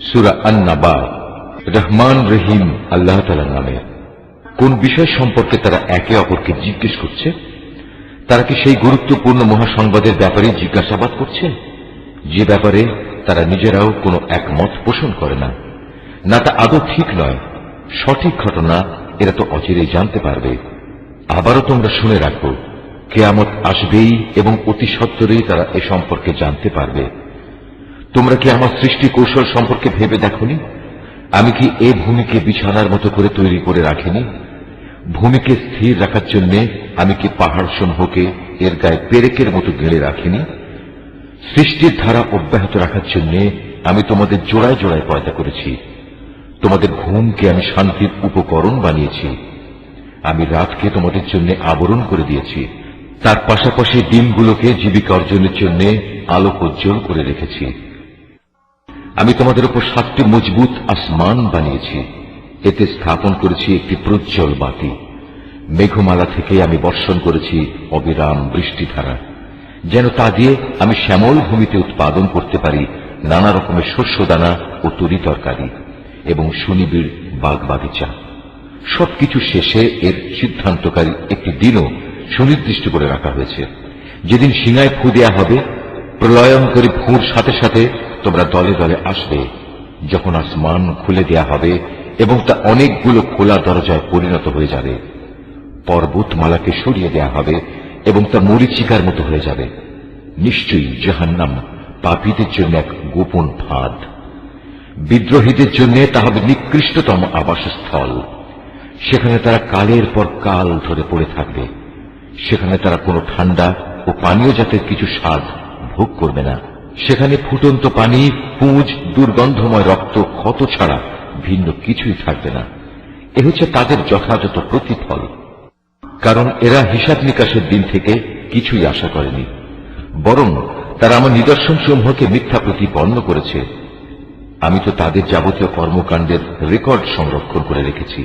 সূরা আন-নাবা। রহমান রহিম আল্লাহ তাআলার নামে। কোন বিষয় সম্পর্কে তারা একে অপরকে জিজ্ঞেস করছে? তারা কি সেই গুরুত্বপূর্ণ মহাসংবাদের ব্যাপারে জিজ্ঞাসাবাদ করছে, যে ব্যাপারে তারা নিজেরাও কোনো একমত পোষণ করে না? না, তা আদৌ ঠিক নয়। সঠিক ঘটনা এরা তো অচিরেই জানতে পারবে। আবারও তোমরা শুনে রাখো, কিয়ামত আসবেই এবং অতি সত্বরেই তারা এ সম্পর্কে জানতে পারবে। তোমরা কি আমার সৃষ্টি কৌশল সম্পর্কে ভেবে দেখনি? আমি কি এই ভূমিকে বিছানার মতো করে তৈরি করে রাখিনি? ভূমিকে স্থির রাখার জন্য আমি কি পাহাড় সমূহকে এর গায়ে পেরেকের মতো গেড়ে রাখিনি? সৃষ্টির ধারা অব্যাহত রাখার জন্য আমি তোমাদের জোড়ায় জোড়ায় পয়দা করেছি। তোমাদের ঘুমকে আমি শান্তির উপকরণ বানিয়েছি। আমি রাতকে তোমাদের জন্য আবরণ করে দিয়েছি। তার পাশাপাশি দিনগুলোকে জীবিকা অর্জনের জন্য আলোক উজ্জ্বল করে রেখেছি। আমি তোমাদের উপর 7টি মজবুত আসমান বানিয়েছি। এতে স্থাপন করেছি একটি প্রজ্জ্বল বাতি। মেঘমালা থেকে আমি বর্ষণ করেছি অবিরাম বৃষ্টিধারা, যেন তা দিয়ে আমি শ্যামল ভূমিতে উৎপাদন করতে পারি নানা রকমের শস্যদানা ও তরি তরকারি এবং সুনিবিড় বাগবাগিচা। সবকিছু শেষে এর সিদ্ধান্তকারী একটি দিনও সুনির্দিষ্ট করে রাখা হয়েছে, যেদিন সিংহায় ফু দেয়া হবে। প্রলয়ঙ্করী ফুঁর সাথে সাথে তোমরা দলে দলে আসবে, যখন আসমান খুলে দেয়া হবে এবং তা অনেকগুলো খোলা দরজায় পরিণত হয়ে যাবে। পর্বতমালাকে সরিয়ে দেয়া হবে এবং তা মরীচিকার মতো হয়ে যাবে। নিশ্চয়ই জাহান্নাম পাপীদের জন্য এক গোপন ফাঁদ। বিদ্রোহীদের জন্য তা হবে নিকৃষ্টতম আবাসস্থল। সেখানে তারা কালের পর কাল ধরে পড়ে থাকবে। সেখানে তারা কোনো ঠান্ডা ও পানীয় জাতের কিছু স্বাদ ভোগ করবে না। সেখানে ফুটন্ত পানি, পুঁজ, দুর্গন্ধময় রক্ত, ক্ষত ছাড়া ভিন্ন কিছুই থাকবে না। এ হচ্ছে তাদের যথাযথ প্রতিফল, কারণ এরা হিসাব নিকাশের দিন থেকে কিছুই আশা করেনি, বরং তারা আমার নিদর্শন সমূহকে মিথ্যা প্রতিপন্ন করেছে। আমি তো তাদের যাবতীয় কর্মকাণ্ডের রেকর্ড সংরক্ষণ করে রেখেছি।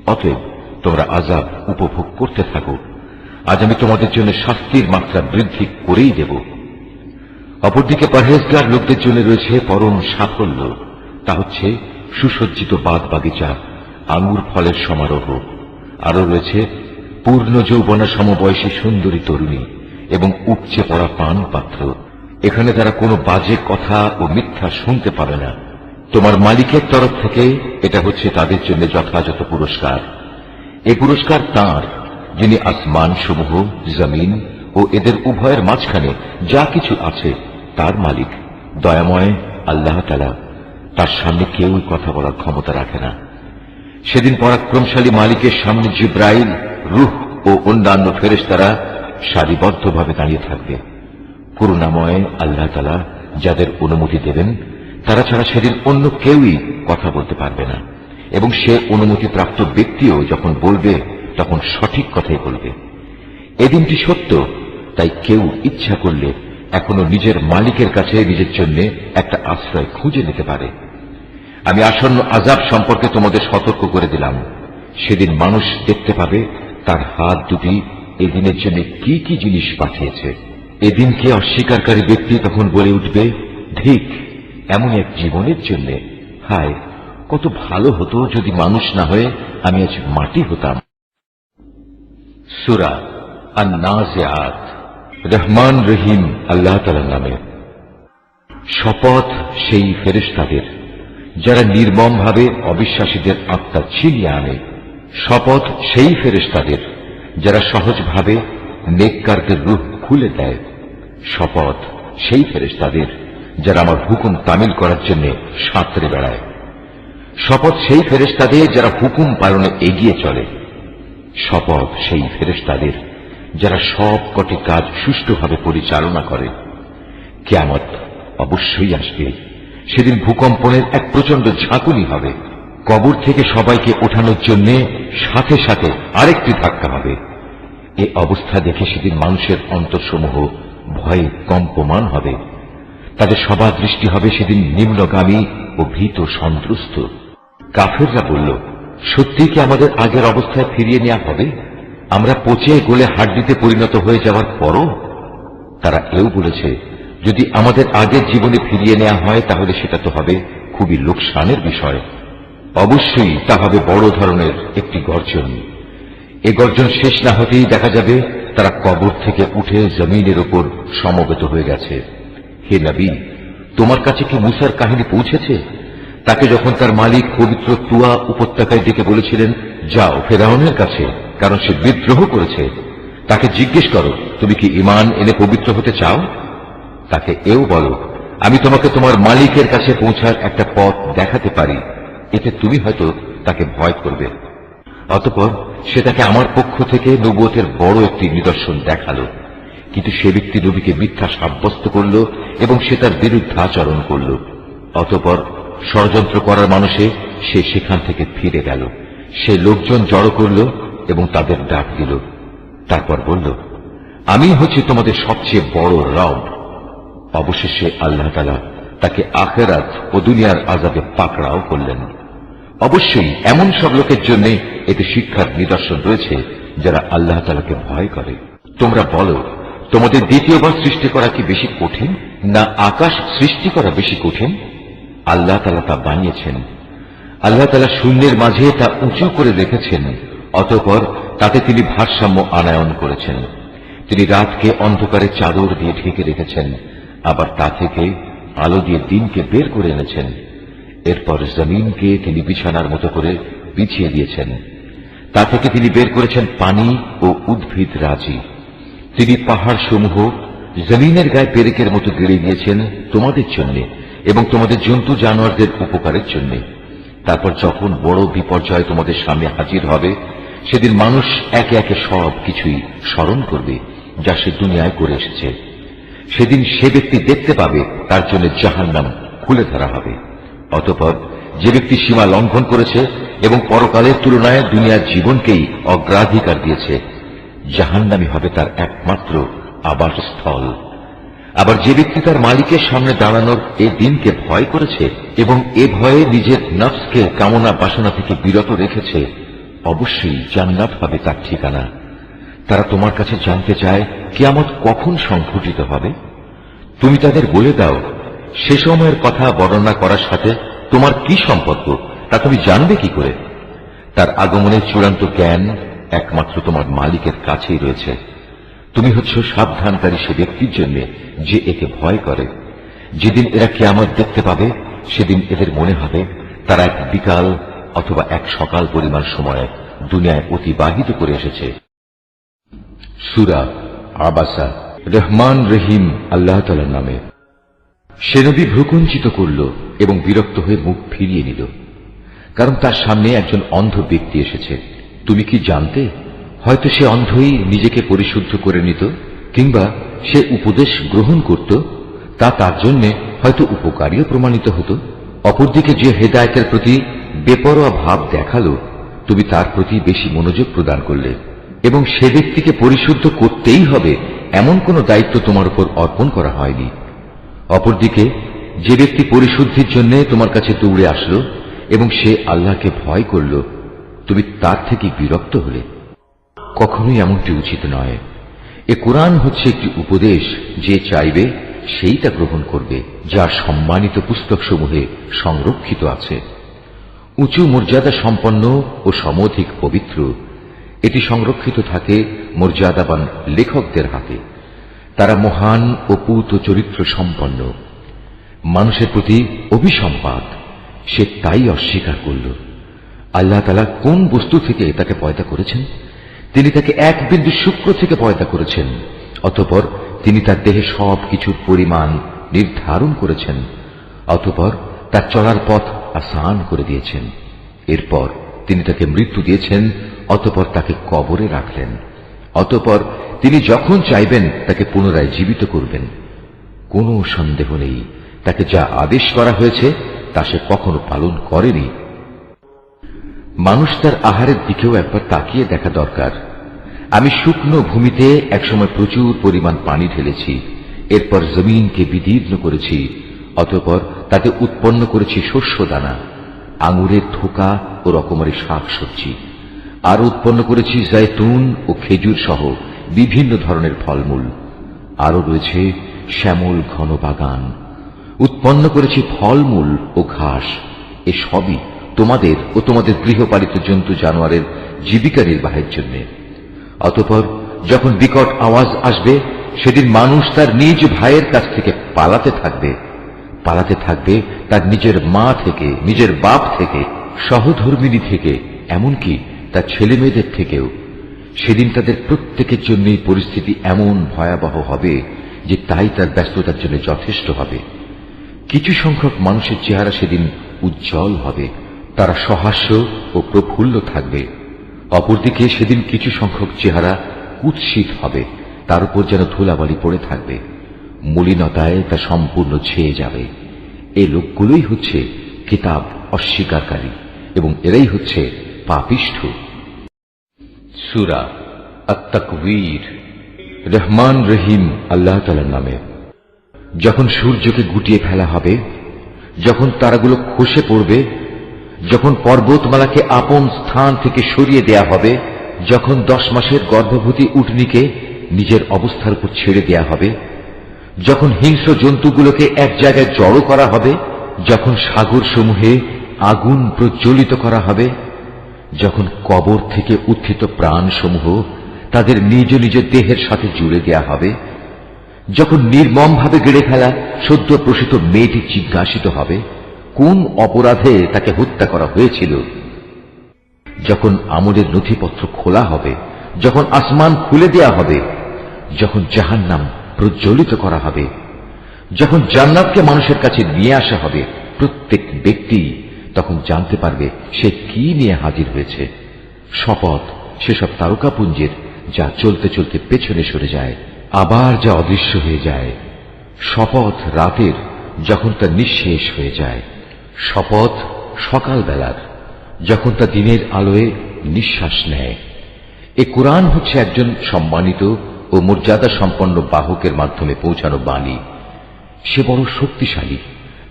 অতএব তোমরা আযাব উপভোগ করতে থাকো। আজ আমি তোমাদের জন্য শাস্তির মাত্রা বৃদ্ধি করেই দেব। অপরদিকে পরহেজগার লোকদের জন্য রয়েছে পরম সাফল্য। তা হচ্ছে সুসজ্জিত বাগ বাগিচা, আঙ্গুর ফলের সমারোহ। আরো রয়েছে পূর্ণ যৌবনা সমবয়সী সুন্দরী তরুণী এবং উপচে পড়া পান পাত্র। এখানে তারা কোনো বাজে কথা ও মিথ্যা শুনতে পাবে না। তোমার মালিকের তরফ থেকে এটা হচ্ছে তাদের জন্য যথাযথ পুরস্কার। এ পুরস্কার তাঁর, যিনি আসমান সমূহ, জমিন ও এদের উভয়ের মাঝখানে যা কিছু আছে তার মালিক, দয়াময় আল্লাহ তাআলা। তার সামনে কেউই কথা বলার ক্ষমতা রাখে না। সেদিন পরাক্রমশালী মালিকের সামনে জিব্রাইল, রূহ ও অন্যান্য ফেরেশতারা সারিবদ্ধভাবে দাঁড়িয়ে থাকবে। করুণাময় আল্লাহ তাআলা যাদের অনুমতি দেবেন তারা ছাড়া সেদিন অন্য কেউই কথা বলতে পারবে না, এবং সে অনুমতি প্রাপ্ত ব্যক্তিও যখন বলবে তখন সঠিক কথাই বলবে। এদিনটি সত্য, তাই কেউ ইচ্ছা করলে এখনো নিজের মালিকের কাছে নিজের জন্য একটা আশ্রয় খুঁজে নিতে পারে। আমি আসন্ন আযাব সম্পর্কে তোমাদের সতর্ক করে দিলাম। সেদিন মানুষ দেখতে পাবে তার হাত দুটি এদিনের জন্য কি কি জিনিস পাঠিয়েছে। এদিনকে অস্বীকারী ব্যক্তি তখন বলে উঠবে, ঠিক এমন এক জীবনের জন্য হায়, কত ভালো হতো যদি মানুষ না হয়ে আমি আজ মাটি হতাম। সূরা আন-নাজিআত। রহমান রহিম আল্লাহ তাআলার নামে। শপথ সেই ফেরেশতাদের যারা নির্মমভাবে অবিশ্বাসীদের আত্মা ছিনিয়ে আনে। শপথ সেই ফেরেশতাদের যারা সহজভাবে নেককারদের রূহ খুলে দেয়। শপথ সেই ফেরেশতাদের যারা আমার হুকুম তামিল করার জন্য সাঁতরে বেড়ায়। শপথ সেই ফেরেশতাদের যারা হুকুম পালনে এগিয়ে চলে। শপথ সেই ফেরেশতাদের যারা সব কটি কাজ সুষ্ঠুভাবে পরিচালনা করে। কিয়ামত অবশ্যই আসবে। সেদিন ভূকম্পনের এক প্রচন্ড ঝাঁকুনি হবে। কবর থেকে সবাইকে ওঠানোর জন্য সাথে সাথে আরেকটি ধাক্কা হবে। এ অবস্থা দেখে সেদিন মানুষের অন্তরসমূহ ভয়ে কম্পমান হবে। তাদের সবার দৃষ্টি হবে সেদিন নিম্নগামী ও ভীত সন্ত্রস্ত। কাফেররা বলল, সত্যি কি আমাদের আগের অবস্থায় ফিরিয়ে নেওয়া হবে, আমরা পচে গলে হাড্ডিতে পরিণত হয়ে যাওয়ার পরও? তারা এও বলেছে, যদি আমাদের আগের জীবনে ফিরিয়ে নেওয়া হয় তাহলে সেটা তো হবে খুবই লোকসানের বিষয়। অবশ্যই তা হবে বড় ধরনের একটি গর্জন। এ গর্জন শেষ না হতেই দেখা যাবে তারা কবর থেকে উঠে জমিনের ওপর সমবেত হয়ে গেছে। হে নবী, তোমার কাছে কি মুসার কাহিনী পৌঁছেছে? তাকে যখন তার মালিক পবিত্র তুয়া উপত্যকায় ডেকে বলেছিলেন, যাও ফেরাউনের কাছে, কারণ সে বিদ্রোহ করেছে, তাকে জিজ্ঞেস করো তুমি কি ঈমান এনে পবিত্র হতে চাও? তাকে এও বলো, আমি তোমাকে তোমার মালিকের কাছে পৌঁছার একটা পথ দেখাতে পারি, এতে তুমি হয়তো তাকে ভয় করবে। অতঃপর সে তাকে আমার পক্ষ থেকে নবুয়তের বড় একটি নিদর্শন দেখালো, কিন্তু সে ব্যক্তি নবীকে মিথ্যা সাব্যস্ত করল এবং সে তার বিরুদ্ধাচরণ করল। অতঃপর ষড়যন্ত্র করার মানুষে সে সেখান থেকে ফিরে গেল। সে লোকজন জড়ো করল এবং তাদের ডাক দিল। তারপর বলল, আমি হচ্ছি তোমাদের সবচেয়ে বড় রব। অবশেষে আল্লাহ তাআলা তাকে আখিরাত ও দুনিয়ার আযাবে পাকড়াও করলেন। অবশ্যই এমন সব লোকের জন্য এতে শিক্ষার নিদর্শন রয়েছে যারা আল্লাহ তাআলাকে ভয় করে। তোমরা বলো, তোমাদের দ্বিতীয়বার সৃষ্টি করা কি বেশি কঠিন, না আকাশ সৃষ্টি করা বেশি কঠিন? আল্লাহ তাআলা তা বানিয়েছেন। আল্লাহ তাআলা শূন্যের মাঝে তা উঁচু করে রেখেছেন, অতঃপর তাতে তিনি ভারসাম্য আনায়ন করেছেন। তিনি রাতকে অন্ধকারে চাদর দিয়ে ঢেকে রেখেছেন, আবার তা থেকে আলো দিয়ে দিনকে বের করে এনেছেন। এরপর জমিনকে তিনি বিছানার মতো করে বিছিয়ে দিয়েছেন। তা থেকে তিনি বের করেছেন পানি ও উদ্ভিদ রাজি। তিনি পাহাড় সমূহ জমিনের গায়ে পেরেকের মতো গেড়ে দিয়েছেন তোমাদের জন্য এবং তোমাদের জন্তু জানোয়ারদের উপকারের জন্য। তারপর যখন বড় বিপর্যয় তোমাদের সামনে হাজির হবে, সেদিন মানুষ একে একে সব কিছুই স্মরণ করবে যা সে দুনিয়ায় করে এসেছে। সেদিন সে ব্যক্তি দেখতে পাবে তার জন্য জাহান্নাম খুলে ধরা হবে। অতঃপর যে ব্যক্তি সীমা লঙ্ঘন করেছে এবং পরকালের তুলনায় দুনিয়ার জীবনকেই অগ্রাধিকার দিয়েছে, জাহান্নামই হবে তার একমাত্র আবাসস্থল। আবার যে ব্যক্তি তার মালিকের সামনে দাঁড়ানোর এই দিনকে ভয় করেছে এবং এ ভয়ে নিজের নফসকে কামনা বাসনা থেকে বিরত রেখেছে, অবশ্যই জান্নাত হবে তার ঠিকানা। তারা তোমার কাছে জানতে চায় কিয়ামত কখন সংঘটিত হবে। তুমি তাদের বলে দাও, সে সময়ের কথা বর্ণনা করার সাথে তোমার কি সম্পর্ক তা তুমি জানবে কি করে? তার আগমনের চূড়ান্ত জ্ঞান একমাত্র তোমার মালিকের কাছেই রয়েছে। তুমি হচ্ছ সাবধানকারী সে ব্যক্তির জন্য যে একে ভয় করে। যেদিন এরা কিয়ামত দেখতে পাবে, সেদিন এদের মনে হবে তারা এক বিকাল অথবা এক সকাল পরিমাণ সময় দুনিয়ায় অতিবাহিত করে এসেছে। সূরা আবাসা। রহমান রহিম আল্লাহ তাআলার নামে। সে নবী ভ্রুকুঞ্চিত করল এবং বিরক্ত হয়ে মুখ ফিরিয়ে নিল, কারণ তার সামনে একজন অন্ধ ব্যক্তি এসেছে। তুমি কি জানতে, হয়তো সে অন্ধই নিজেকে পরিশুদ্ধ করে নিত, কিংবা সে উপদেশ গ্রহণ করত, তা তার জন্য হয়তো উপকারীও প্রমাণিত হতো। অপরদিকে যে হেদায়েতের প্রতি বেপরোয়া ভাব দেখালো, তুমি তার প্রতি বেশি মনোযোগ প্রদান করলে এবং সে ব্যক্তিকে পরিশুদ্ধ করতেই হবে এমন কোন দায়িত্ব তোমার উপর অর্পণ করা হয়নি। অপরদিকে যে ব্যক্তি পরিশুদ্ধির জন্য তোমার কাছে দৌড়ে আসলো এবং সে আল্লাহকে ভয় করল, তুমি তার থেকে বিরক্ত হলে। কখনোই এমনটি উচিত নয়। এ কোরআন হচ্ছে একটি উপদেশ, যে চাইবে সেই তা গ্রহণ করবে, যা সম্মানিত পুস্তকসমূহে সংরক্ষিত আছে। উঁচু মর্যাদা সম্পন্ন ও সমধিক পবিত্র, এটি সংরক্ষিত থাকে মর্যাদাবান লেখকদের হাতে। তারা মহান ও পূত চরিত্র সম্পন্ন। মানুষের প্রতি অভিসম্পাত, সে তাই অস্বীকার করল। আল্লাহ তাআলা কোন বস্তু থেকে তাকে পয়দা করেছেন? তিনি তাকে এক বিন্দু শুক্র থেকে পয়দা করেছেন। অতঃপর তিনি তার দেহে সব কিছুর পরিমাণ নির্ধারণ করেছেন। অতঃপর তার চলার পথ আসান করে দিয়েছেন। এরপর তিনি তাকে মৃত্যু দিয়েছেন, অতঃপর তাকে কবরে রাখলেন। অতঃপর তিনি যখন চাইবেন তাকে পুনরায় জীবিত করবেন। কোনো সন্দেহ নেই, তাকে যা আদেশ করা হয়েছে তা সে কখনো পালন করেনি। মানুষ তার আহারের দিকেও একবার তাকিয়ে দেখা দরকার। আমি শুকনো ভূমিতে একসময় প্রচুর পরিমাণ পানি ঢেলেছি, এরপর জমিনকে বিদীর্ণ করেছি, অতঃপর তাতে উৎপন্ন করেছি শস্য দানা, আঙুরের থোকা ও রকমারি শাকসবজি। আর উৎপন্ন করেছি জৈতুন ও খেজুর সহ বিভিন্ন ধরনের ফলমূল। আরো রয়েছে শ্যামল ঘন বাগান, উৎপন্ন করেছি ফলমূল ও ঘাস। এ সবই তোমাদের ও তোমাদের গৃহপালিত জন্তু জানোয়ারের জীবিকা নির্বাহের জন্য। অতঃপর যখন বিকট আওয়াজ আসবে, সেদিন মানুষ তার নিজ ভাইয়ের কাছ থেকে পালাতে থাকবে তার নিজের মা থেকে, নিজের বাপ থেকে, সহধর্মিণী থেকে, এমনকি তার ছেলে মেয়েদের থেকেও। সেদিন তাদের প্রত্যেকের জন্যই পরিস্থিতি এমন ভয়াবহ হবে যে তাই তার ব্যস্ততার জন্য যথেষ্ট হবে। কিছু সংখ্যক মানুষের চেহারা সেদিন উজ্জ্বল হবে, তারা সহাস্য ও প্রফুল্ল থাকবে। অপরদিকে সেদিন কিছু সংখ্যক চেহারা কুৎসিত হবে, তার উপর যেন ধুলাবালি পড়ে থাকবে, মলিনতায় তা সম্পূর্ণ ছেয়ে যাবে। এই লোকগুলোই হচ্ছে কিতাব অস্বীকারী এবং এরাই হচ্ছে পাপিষ্ঠ। সূরা আত-তাকবীর। রহমান রহিম আল্লাহ তাআলার নামে। যখন সূর্যকে গুটিয়ে ফেলা হবে, যখন তারাগুলো খসে পড়বে, যখন পর্বতমালাকে আপন স্থান থেকে সরিয়ে দেয়া হবে, যখন 10 মাসের গর্ভবতী উটনীকে নিজের অবস্থার উপর ছেড়ে দেয়া হবে, যখন হিংস্র জন্তুগুলোকে এক জায়গায় জড়ো করা হবে, যখন সাগর সমূহে আগুন প্রজ্বলিত করা হবে, যখন কবর থেকে উত্থিত প্রাণসমূহ তাদের নিজ নিজ দেহের সাথে জুড়ে দেয়া হবে, যখন নির্মমভাবে গেড়ে ফেলা সদ্য প্রসূত মেয়েটি জিজ্ঞাসিত হবে কোন অপরাধে তাকে হত্যা করা হয়েছিল, যখন আমলের নথিপত্র খোলা হবে, যখন আসমান খুলে দেয়া হবে, যখন জাহান্নাম প্রজ্বলিত করা হবে, যখন জান্নাতকে মানুষের কাছে নিয়ে আসা হবে, প্রত্যেক ব্যক্তি তখন জানতে পারবে সে কি নিয়ে হাজির হয়েছে। শপথ সেসব তারকাপুঞ্জের যা চলতে চলতে পেছনে সরে যায়, আবার যা অদৃশ্য হয়ে যায়। শপথ রাতের যখন তা নিঃশেষ হয়ে যায়। শপথ সকালবেলার যখন তা দিনের আলোয় নিঃশ্বাস নেয়। এ কোরআন হচ্ছে একজন সম্মানিত ও মর্যাদা সম্পন্ন বাহকের মাধ্যমে পৌঁছানো বাণী। সে বড় শক্তিশালী।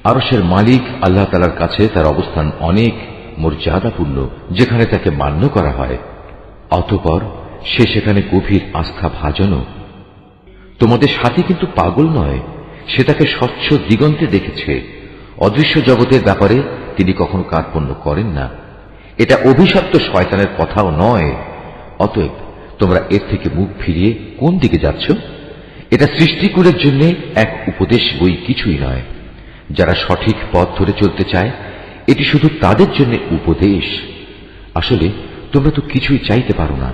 আরশের মালিক আল্লাহ তাআলার কাছে তার অবস্থান অনেক মর্যাদাপূর্ণ, যেখানে তাকে মান্য করা হয়। অতঃপর সে সেখানে গভীর আস্থা ভাজনও। তোমাদের সাথে কিন্তু পাগল নয়, সে তাকে স্বচ্ছ দিগন্তে দেখেছে। অদৃশ্য জগতের ব্যাপারে তিনি কখনো কার্পণ্য করেন না। এটা অভিশপ্ত শয়তানের কথাও নয়। অতএব তোমরা এর থেকে মুখ ফিরিয়ে কোন দিকে যাচ্ছ? এটা সৃষ্টিকুলের জন্য এক উপদেশ বই, কিছুই নয়। যারা সঠিক পথ ধরে চলতে চায়, এটি শুধু তাদের জন্য উপদেশ। আসলে তোমরা তো কিছুই চাইতে পারো না।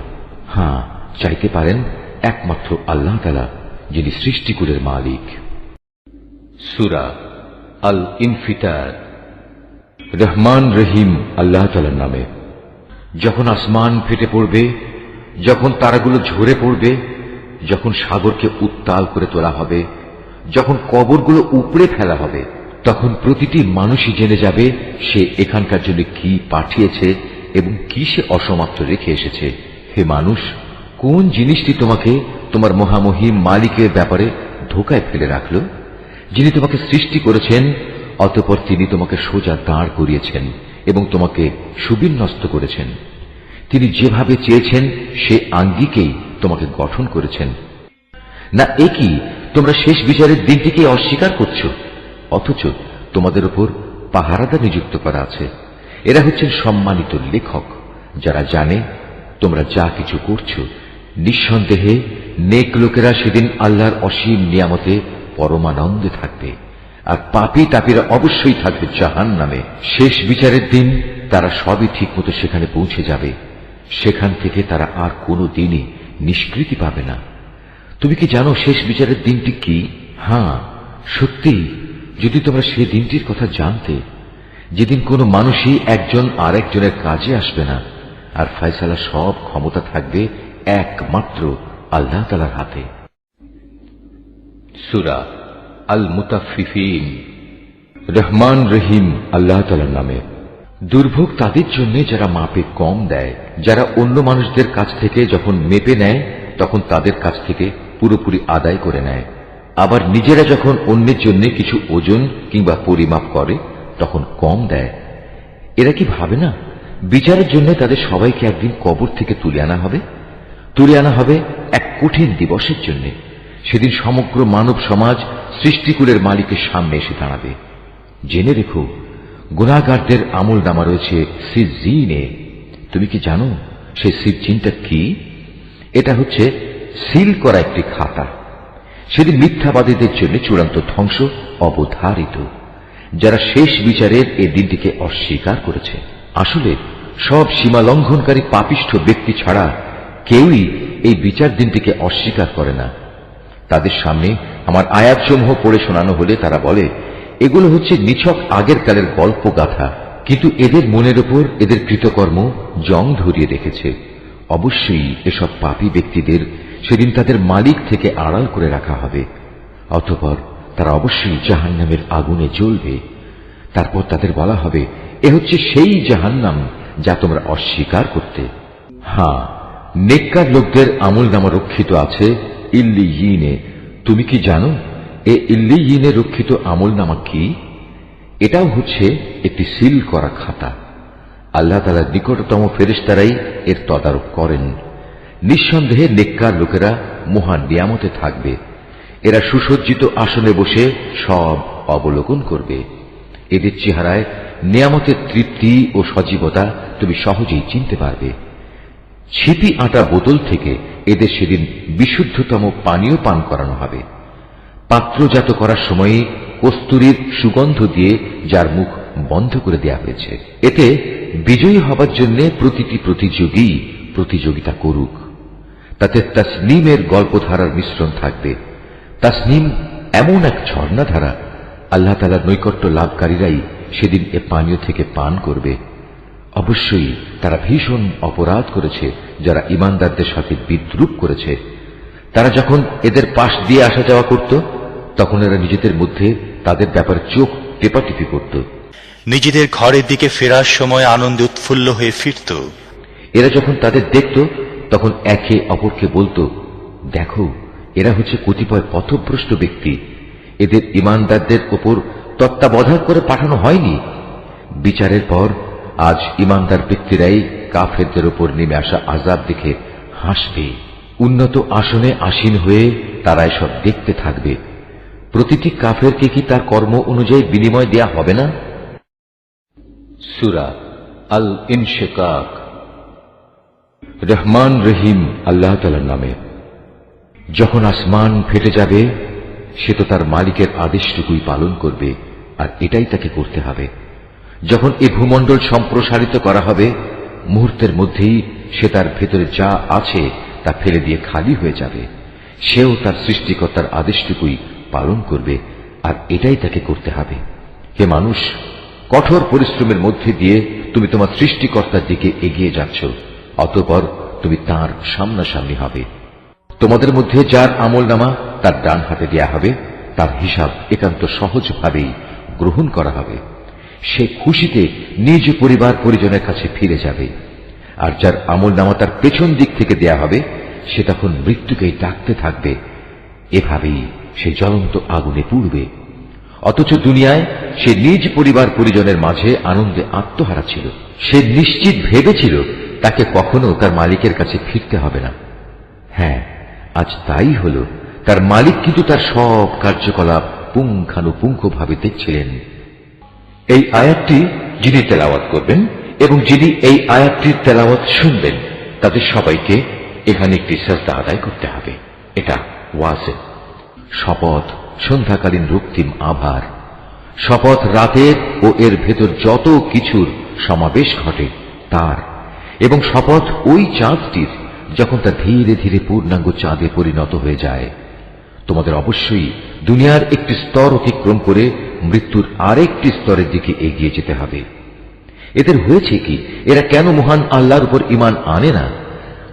হ্যাঁ, চাইতে পারেন একমাত্র আল্লাহ তাআলা, যিনি সৃষ্টিকুলের মালিক। সূরা আল ইনফিতার। রহমান রহিম আল্লাহ তাআলার নামে। যখন আসমান ফেটে পড়বে, যখন তারাগুলো ঝরে পড়বে, যখন সাগরকে উত্তাল করে তোলা হবে, যখন কবরগুলো উপড়ে ফেলা হবে, তখন প্রতিটি মানুষই জেনে যাবে সে এখানকার জন্য কি পাঠিয়েছে এবং কি সে অসমাপ্ত রেখে এসেছে। হে মানুষ, কোন জিনিসটি তোমাকে তোমার মহামহিম মালিকের ব্যাপারে ধোকায় ফেলে রাখল, যিনি তোমাকে সৃষ্টি করেছেন, অতঃপর তিনি তোমাকে সোজা দাঁড় করিয়েছেন এবং তোমাকে সুবিন্যস্ত করেছেন। তিনি যেভাবে চেয়েছেন সে আঙ্গিকেই তোমাকে গঠন করেছেন। না একই তোমরা শেষ বিচারের দিনটিকে অস্বীকার করছো, অথচ তোমাদের উপর পাহারাদার নিযুক্ত করা আছে। এরা হচ্ছেন সম্মানিত লেখক, যারা জানে তোমরা যা কিছু করছো। নিঃসন্দেহে নেক লোকেরা সেদিন আল্লাহর অসীম নিয়ামতে পরমানন্দে থাকবে, আর পাপী তাপীরা অবশ্যই থাকবে জাহান্নামে। শেষ বিচারের দিন তারা সবই ঠিকমতো সেখানে পৌঁছে যাবে। সেখান থেকে তারা আর কোনো দিনই নিষ্কৃতি পাবে না। তুমি কি জানো শেষ বিচারের দিনটি কি? হ্যাঁ, সত্যি, যদি তোমরা সেই দিনটির কথা জানতে, যেদিন কোনো মানুষই একজন আর একজনের কাজে আসবে না, আর ফয়সালা সব ক্ষমতা থাকবে একমাত্র আল্লাহ তাআলার হাতে। সূরা আল মুতাফফিফিন। রহমান রহিম আল্লাহ তাআলার নামে। দুর্ভোগ তাদের জন্য যারা মাপে কম দেয়, যারা অন্য মানুষদের কাছ থেকে যখন মেপে নেয় তখন তাদের কাছ থেকে পুরোপুরি আদায় করে নেয়, আবার নিজেরা যখন অন্যের জন্য কিছু ওজন কিংবা পরিমাপ করে তখন কম দেয়। এরা কি ভাবে না বিচারের জন্য তাদের সবাইকে একদিন কবর থেকে তুলে আনা হবে এক কঠিন দিবসের জন্য। সেদিন সমগ্র মানব সমাজ সৃষ্টিকুলের মালিকের সামনে এসে দাঁড়াবে। জেনে রেখো, গুনাহগারদের আমল নামা রয়েছে সিজ্জিনে। তুমি কি জানো সেই সিজ্জিনটা কি? এটা হচ্ছে সিল করা একটি খাতা। সেদিন মিথ্যাবাদীদের জন্য চূড়ান্ত ধ্বংস অবধারিত, যারা শেষ বিচারের এই দিনটিকে অস্বীকার করেছে। আসলে সব সীমা লঙ্ঘনকারী পাপিষ্ঠ ব্যক্তি ছাড়া কেউই এই বিচার দিনটিকে অস্বীকার করে না। তাদের সামনে আমার আয়াতসমূহ পড়ে শোনানো হলে তারা বলে, এগুলো হচ্ছে নিছক আগের কালের গল্প গাথা। কিন্তু এদের মনের উপর এদের কৃতকর্ম জং ধরিয়ে রেখেছে। অবশ্যই এসব পাপী ব্যক্তিদের সেদিন তাদের মালিক থেকে আড়াল করে রাখা হবে। অতঃপর তারা অবশ্যই জাহান্নামের আগুনে জ্বলবে। তারপর তাদের বলা হবে, এ হচ্ছে সেই জাহান্নাম যা তোমরা অস্বীকার করতে। হ্যাঁ, নেককার লোকদের আমল নামা রক্ষিত আছে ইল্লিয়িনে। তুমি কি জানো এ ইল্লিয়িনে রক্ষিত আমল নামা কি? এটাও হচ্ছে একটি সিল করা খাতা। আল্লাহ তাআলার নিকটতম ফেরেশতারাই এর তদারক করেন। নিঃসন্দেহে নেককার লোকেরা মহান নিয়ামতে থাকবে। এরা সুসজ্জিত আসনে বসে সব অবলোকন করবে। এদের চেহারায় নিয়ামতের তৃপ্তি ও সজীবতা তুমি সহজেই চিনতে পারবে। ছিপি আটা বোতল থেকে এদের সেদিন বিশুদ্ধতম পানীয় পান করানো হবে। পাত্রজাত করার সময় কস্তুরীর সুগন্ধ দিয়ে যার মুখ বন্ধ করে দেয়া হয়েছে। এতে বিজয়ী হবার জন্য প্রতিটি প্রতিযোগী প্রতিযোগিতা করুক। তাতে তাসনিমের গল্পধারার মিশ্রণ থাকবে। তাসনিম এমন এক ঝর্ণাধারা, আল্লাহ তাআলার নৈকট্য লাভকারীরাই সেদিন এ পানীয় থেকে পান করবে। অবশ্যই তারা ভীষণ অপরাধ করেছে যারা ঈমানদারদের সাথে বিদ্রূপ করেছে। তারা যখন এদের পাশ দিয়ে আসা যাওয়া করত, তখন এরা নিজেদের মধ্যে তাদের ব্যাপারে চোখ টেপাটিপি করত। নিজেদের ঘরের দিকে ফেরার সময় আনন্দে উৎফুল্ল হয়ে ফিরত। এরা যখন তাদের দেখত, তখন একে অপরকে বলতো, দেখো, এরা হচ্ছে কতিপয় পথভ্রষ্ট ব্যক্তি। এদের ঈমানদারদের উপর তত্ত্বাবধান করে পাঠানো হয়নি। বিচারের পর আজ ঈমানদার ব্যক্তিরাই কাফেরদের উপর নেমে আসা আযাব দেখে হাসবে। উন্নত আসনে আসীন হয়ে তারা এসব দেখতে থাকবে। প্রতিটি কাফেরকে কি তার কর্ম অনুযায়ী বিনিময় দেয়া হবে না? সূরা আল ইনশিকাক। রহমান রহিম আল্লাহ তাআলার নামে। যখন আসমান ফেটে যাবে, সে তো তার মালিকের আদেশটুকুই পালন করবে, আর এটাই তাকে করতে হবে। যখন এ ভূমণ্ডল সম্প্রসারিত করা হবে, মুহূর্তের মধ্যেই সে তার ভেতরে যা আছে তা ফেলে দিয়ে খালি হয়ে যাবে। সেও তার সৃষ্টিকর্তার আদেশটুকুই পালন করবে, আর এটাই তাকে করতে হবে। হে মানুষ, কঠোর পরিশ্রমের মধ্যে দিয়ে তুমি তোমার সৃষ্টিকর্তার দিকে এগিয়ে যাচ্ছ। অতঃপর তুমি তাঁর সামনাসামনি হবে। তোমাদের মধ্যে যার আমলনামা তার ডান হাতে দেয়া হবে, তার হিসাব একান্ত সহজভাবেই গ্রহণ করা হবে। সে খুশিতে নিজ পরিবার পরিজনের কাছে ফিরে যাবে। আর যার আমলনামা তার পেছন দিক থেকে দেয়া হবে, সে তখন মৃত্যুকেই ডাকতে থাকবে। এভাবেই সে জ্বলন্ত আগুনে পুড়বে। অথচ দুনিয়ায় সে নিজ পরিবার পরিজনের মাঝে আনন্দে আত্মহারা ছিল। সে নিশ্চিত ভেবেছিল তাকে কখনো তার মালিকের কাছে ফিরতে হবে না। হ্যাঁ, আজ তাই হল। তার মালিক কিন্তু তার সব কার্যকলাপ পুঙ্খানুপুঙ্খভাবে দেখছিলেন। এই আয়াতটি যিনি তেলাওয়াত করবেন এবং যিনি এই আয়াতটির তেলাওয়াত শুনবেন, তাদের সবাইকে এখানে একটি সাজদা আদায় করতে হবে। এটা ওয়াজিব। শপথ সন্ধ্যাকালীন রক্তিম আভার, শপথ রাতের ও এর ভেতর যত কিছুর সমাবেশ ঘটে তার, এবং শপথ ওই চাঁদটির যখন তা ধীরে ধীরে পূর্ণাঙ্গ চাঁদে পরিণত হয়ে যায়। তোমাদের অবশ্যই দুনিয়ার একটি স্তর অতিক্রম করে মৃত্যুর আরেকটি স্তরের দিকে এগিয়ে যেতে হবে। এদের হয়েছে কি? এরা কেন মহান আল্লাহর উপর ঈমান আনে না?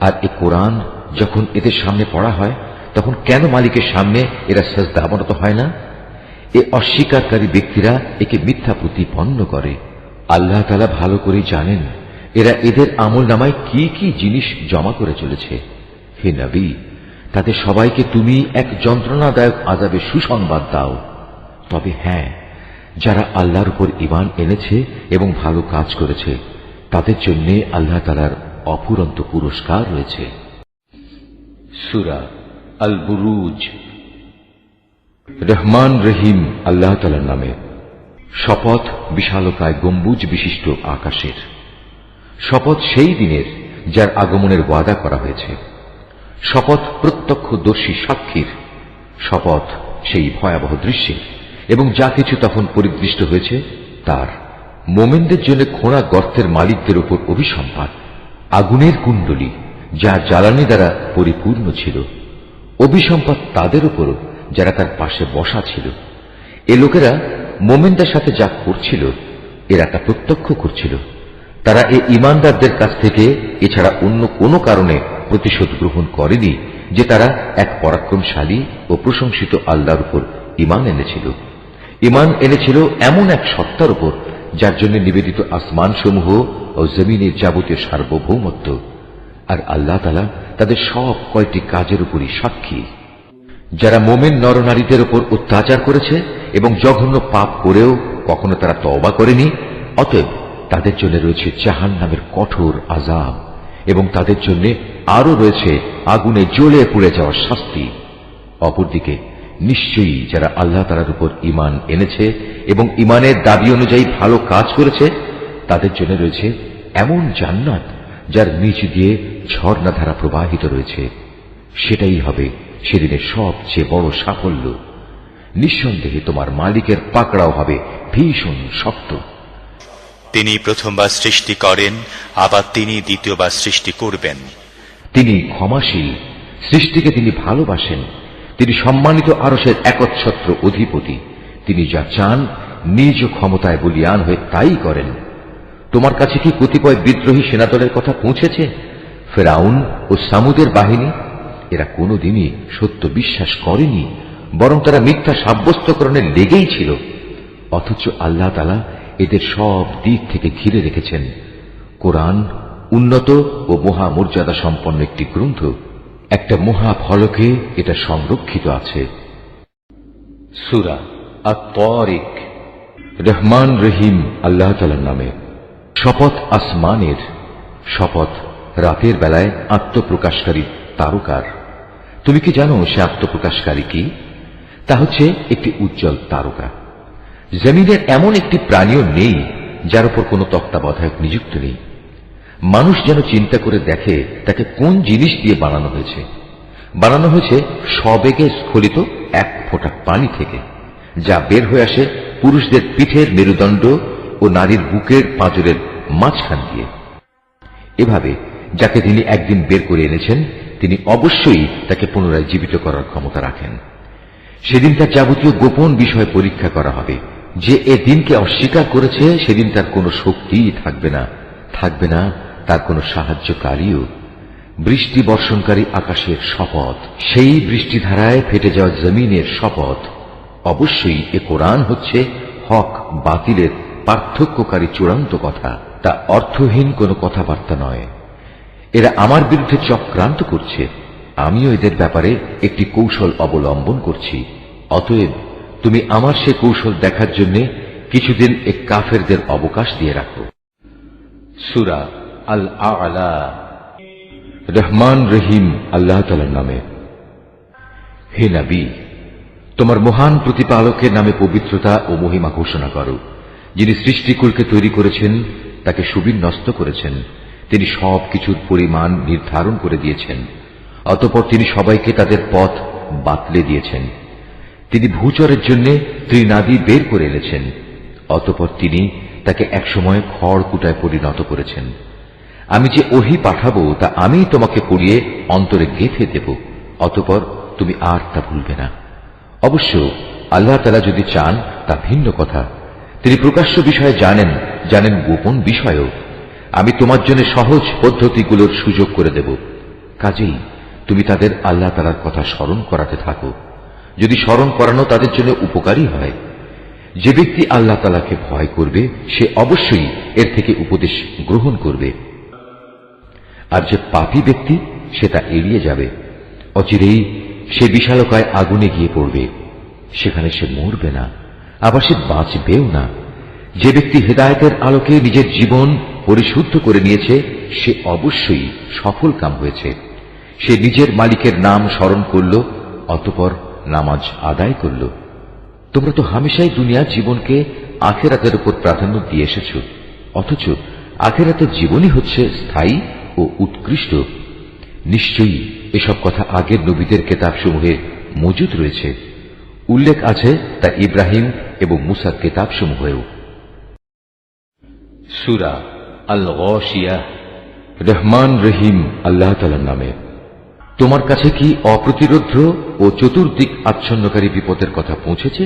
আর এ কোরআন যখন এদের সামনে পড়া হয়, তখন কেন মালিকের সামনে এরা সাজদা অবনত হয় না? এ অস্বীকারী ব্যক্তিরা একে মিথ্যা প্রতিপন্ন করে। আল্লাহ তাআলা ভালো করে জানেন এরা এদের আমলনামায় কি কি জিনিস জমা করে চলেছে। হে নবী, তাদের সবাইকে তুমি এক যন্ত্রণাদায়ক আযাবের সুসংবাদ দাও। তবে হ্যাঁ, যারা আল্লাহর উপর ঈমান এনেছে এবং ভালো কাজ করেছে, তাদের জন্য আল্লাহ তাআলার অফুরন্ত পুরস্কার রয়েছে। সূরা আল বুরুজ। রহমান রহিম আল্লাহ তাআলার নামে। শপথ বিশালকায় গম্বুজ বিশিষ্ট আকাশের। শপথ সেই দিনের যার আগমনের ওয়াদা করা হয়েছে। শপথ প্রত্যক্ষদর্শী সাক্ষীর। শপথ সেই ভয়াবহ দৃশ্যের এবং যা কিছু তখন পরিদৃষ্ট হয়েছে তার। মোমেনদের জন্য খোঁড়া গর্তের মালিকদের উপর অভিসম্পাত। আগুনের কুণ্ডলী যা জ্বালানি দ্বারা পরিপূর্ণ ছিল। অভিসম্পাত তাদের উপর যারা তার পাশে বসা ছিল। এ লোকেরা মোমেনদের সাথে যা করছিল এরা তা প্রত্যক্ষ করছিল। তারা এ ঈমানদারদের কাছ থেকে এছাড়া অন্য কোনো কারণে প্রতিশোধ গ্রহণ করেনি যে তারা এক পরাক্রমশালী ও প্রশংসিত আল্লাহর উপর ঈমান এনেছিল। ঈমান এনেছিল এমন এক সত্তার উপর যার জন্য নিবেদিত আসমানসমূহ ও জমিনের যাবতীয় সার্বভৌমত্ব। আর আল্লাহ তাআলা তাদের সব কয়টি কাজের উপরই সাক্ষী। যারা মোমেন নরনারীদের উপর অত্যাচার করেছে এবং জঘন্য পাপ করেও কখনো তারা তওবা করেনি, অতএব তাদের জন্য রয়েছে জাহান্নামের কঠোর আযাব এবং তাদের জন্য আরো রয়েছে আগুনে জ্বলে পুড়ে যাওয়ার শাস্তি। অপরদিকে নিশ্চয়ই যারা আল্লাহ তাআলার উপর ঈমান এনেছে এবং ঈমানের দাবি অনুযায়ী ভালো কাজ করেছে তাদের জন্য রয়েছে এমন জান্নাত যার নিচ দিয়ে ঝর্ণাধারা প্রবাহিত রয়েছে। সেটাই হবে সেদিনের সবচেয়ে বড় সাফল্য। নিঃসন্দেহে তোমার মালিকের পাকড়াও হবে ভীষণ শক্ত। তিনি প্রথমবার সৃষ্টি করেন, আবার তিনি দ্বিতীয়বার সৃষ্টি করবেন। তিনি ক্ষমাশীল, সৃষ্টিকে তিনি ভালোবাসেন। তিনি সম্মানিত আরশের একচ্ছত্র অধিপতি। তিনি যা চান নিজ ক্ষমতায় বলীয়ান হয়ে তাই করেন। তোমার কাছে কি কতিপয় বিদ্রোহী সেনাদলের কথা পৌঁছেছে? ফেরাউন ও সামুদের বাহিনী, এরা কোনোদিনই সত্য বিশ্বাস করেনি, বরং তারা মিথ্যা সাব্যস্তকরণে লেগেই ছিল। অথচ আল্লাহ তাআলা এদের সব দিক থেকে ঘিরে রেখেছেন। কোরআন উন্নত ও মহামর্যাদা সম্পন্ন একটি গ্রন্থ। একটা মহা ফলকে এটা সংরক্ষিত আছে। সূরা আত-তারিক। রহমান রহিম আল্লাহ তাআলার নামে। শপথ আসমানের। শপথ রাতের বেলায় আত্মপ্রকাশকারী তারকার। তুমি কি জানো সে আত্মপ্রকাশকারী কি? তা হচ্ছে একটি উজ্জ্বল তারকা। জমিনের এমন একটি প্রাণীও নেই যার উপর কোনো তত্ত্বাবধায়ক নিযুক্ত নেই। মানুষ যেন চিন্তা করে দেখে তাকে কোন জিনিস দিয়ে বানানো হয়েছে। বানানো হয়েছে সবেগে স্খলিত এক ফোঁটা পানি থেকে, যা বের হয়ে আসে পুরুষদের পিঠের মেরুদণ্ড ও নারীর বুকের পাঁজরের মাঝখান দিয়ে। এভাবে যাকে তিনি একদিন বের করে এনেছেন তিনি অবশ্যই তাকে পুনরায় জীবিত করার ক্ষমতা রাখেন। সেদিন তার যাবতীয় গোপন বিষয় পরীক্ষা করা হবে। যে এ দিনকে অস্বীকার করেছে সেদিন তার কোনো শক্তিই থাকবে না, থাকবে না তার কোনো সাহায্যকারীও। বৃষ্টি বর্ষণকারী আকাশের শপথ, সেই বৃষ্টিধারায় ফেটে যাওয়া জমিনের শপথ। অবশ্যই এ কোরআন হচ্ছে হক বাতিলের পার্থক্যকারী চূড়ান্ত কথা। তা অর্থহীন কোনো কথাবার্তা নয়। এরা আমার বিরুদ্ধে চক্রান্ত করছে, আমিও এদের ব্যাপারে একটি কৌশল অবলম্বন করছি। অতএব তুমি আমার সে কৌশল দেখার জন্য কিছুদিন এ কাফেরদের অবকাশ দিয়ে রাখো। সূরা আল আ'লা। রহমান রহিম আল্লাহ তাআলার নামে। হে নবী, তোমার মহান প্রতিপালকের নামে পবিত্রতা ও মহিমা ঘোষণা করো। যিনি সৃষ্টিকুলকে তৈরি করেছেন, তাকে সুবিন্যস্ত করেছেন। তিনি সব কিছুর পরিমাণ নির্ধারণ করে দিয়েছেন। অতঃপর তিনি সবাইকে তাদের পথ বাতলে দিয়েছেন। তিনি ভূচরের জন্য ত্রিনাদি বের করে এনেছেন। অতঃপর তিনি তাকে একসময় খড়কুটায় পরিণত করেছেন। আমি যে ওহী পাঠাবো তা আমি তোমাকে পড়িয়ে অন্তরে গেঁথে দেব, অতঃপর তুমি আর তা ভুলবে না। অবশ্য আল্লাহ তাআলা যদি চান তা ভিন্ন কথা। তিনি প্রকাশ্য বিষয়ে জানেন, জানেন গোপন বিষয়ও। আমি তোমার জন্য সহজ পদ্ধতিগুলোর সুযোগ করে দেব। কাজেই তুমি তাদের আল্লাহ তাআলার কথা স্মরণ করাতে থাকো, যদি স্মরণ করানো তাদের জন্য উপকারী হয়। যে ব্যক্তি আল্লাহ তাআলাকে ভয় করবে সে অবশ্যই এর থেকে উপদেশ গ্রহণ করবে, আর যে পাপী ব্যক্তি সে তা এড়িয়ে যাবে। অচিরেই সে বিশালকায় আগুনে গিয়ে পড়বে, সেখানে সে মরবে না, আবার সে বাঁচবেও না। যে ব্যক্তি হেদায়েতের আলোকে নিজের জীবন পরিশুদ্ধ করে নিয়েছে সে অবশ্যই সফল কাম হয়েছে। সে নিজের মালিকের নাম স্মরণ করল, অতঃপর নামাজ আদায় করল। তোমরা তো হামেশাই দুনিয়ার জীবনকে আখিরাতের উপর প্রাধান্য দিয়ে এসেছ, অথচ আখিরাতের জীবনই হচ্ছে স্থায়ী ও উৎকৃষ্ট। নিশ্চয়ই এসব কথা আগের নবীদের কেতাবসমূহে মজুদ রয়েছে, উল্লেখ আছে তা ইব্রাহিম এবং মুসার কেতাবসমূহেও। সূরা আল গাশিয়াহ। রহমান রহিম আল্লাহ তাআলার নামে। তোমার কাছে কি অপ্রতিরোধ্য ও চতুর্দিক আচ্ছন্নকারী বিপদের কথা পৌঁছেছে?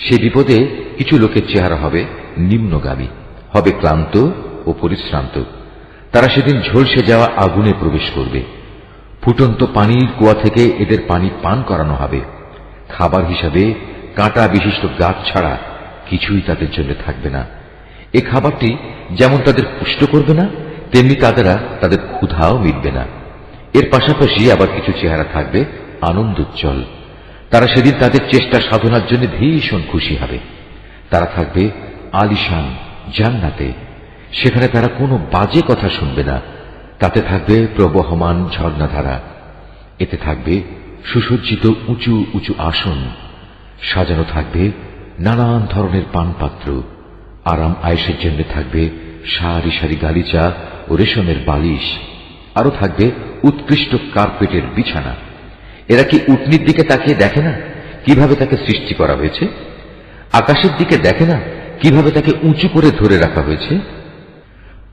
সে বিপদে কিছু লোকের চেহারা হবে নিম্নগামী, হবে ক্লান্ত ও পরিশ্রান্ত। তারা সেদিন ঝলসে যাওয়া আগুনে প্রবেশ করবে। ফুটন্ত পানির কুয়া থেকে এদের পানি পান করানো হবে। খাবার হিসাবে কাঁটা বিশিষ্ট গাছ ছাড়া কিছুই তাদের জন্য থাকবে না। এ খাবারটি যেমন তাদের পুষ্ট করবে না, তেমনি তাদের ক্ষুধাও মিটবে না। এর পাশাপাশি আবার কিছু চেহারা থাকবে আনন্দোজ্জ্বল। তারা সেদিন তাদের চেষ্টা সাধনার জন্য ভীষণ খুশি হবে। তারা থাকবে আলিশান জান্নাতে, সেখানে তারা কোনো বাজে কথা শুনবে না। তাতে থাকবে প্রবহমান ঝর্ণাধারা, এতে থাকবে সুসজ্জিত উঁচু উঁচু আসন, সাজানো থাকবে নানান ধরনের পানপাত্র। আরাম আয়েশের জন্য থাকবে সারি সারি গালিচা ও রেশমের বালিশ, আরো থাকবে উৎকৃষ্ট কার্পেটের বিছানা। এরা কি উটনির দিকে তাকিয়ে দেখে না কিভাবে তাকে সৃষ্টি করা হয়েছে? আকাশের দিকে দেখে না কিভাবে তাকে উঁচু করে ধরে রাখা হয়েছে?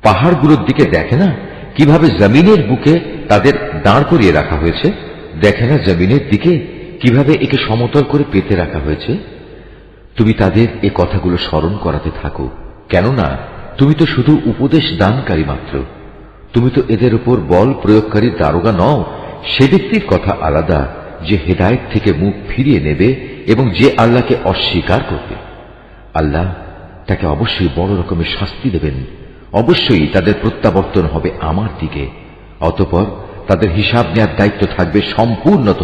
পাহাড়গুলোর দিকে দেখে না কিভাবে জমিনের বুকে তাদের দাঁড় করিয়ে রাখা হয়েছে? দেখে না জমিনের দিকে কিভাবে একে সমতল করে পেতে রাখা হয়েছে? তুমি তাদের এ কথাগুলো স্মরণ করাতে থাকো, কেননা তুমি তো শুধু উপদেশ দানকারী মাত্র। তুমি তো এদের উপর বল প্রয়োগকারী দারোগা নও। সে ব্যক্তির কথা আলাদা যে হেদায়েত থেকে মুখ ফিরিয়ে নেবে এবং যে আল্লাহকে অস্বীকার করবে। আল্লাহ তাকে অবশ্যই বড় রকমের শাস্তি দেবেন। অবশ্যই তাদের প্রত্যাবর্তন হবে আমার দিকে। অতঃপর তাদের হিসাব নেওয়ার দায়িত্ব থাকবে সম্পূর্ণত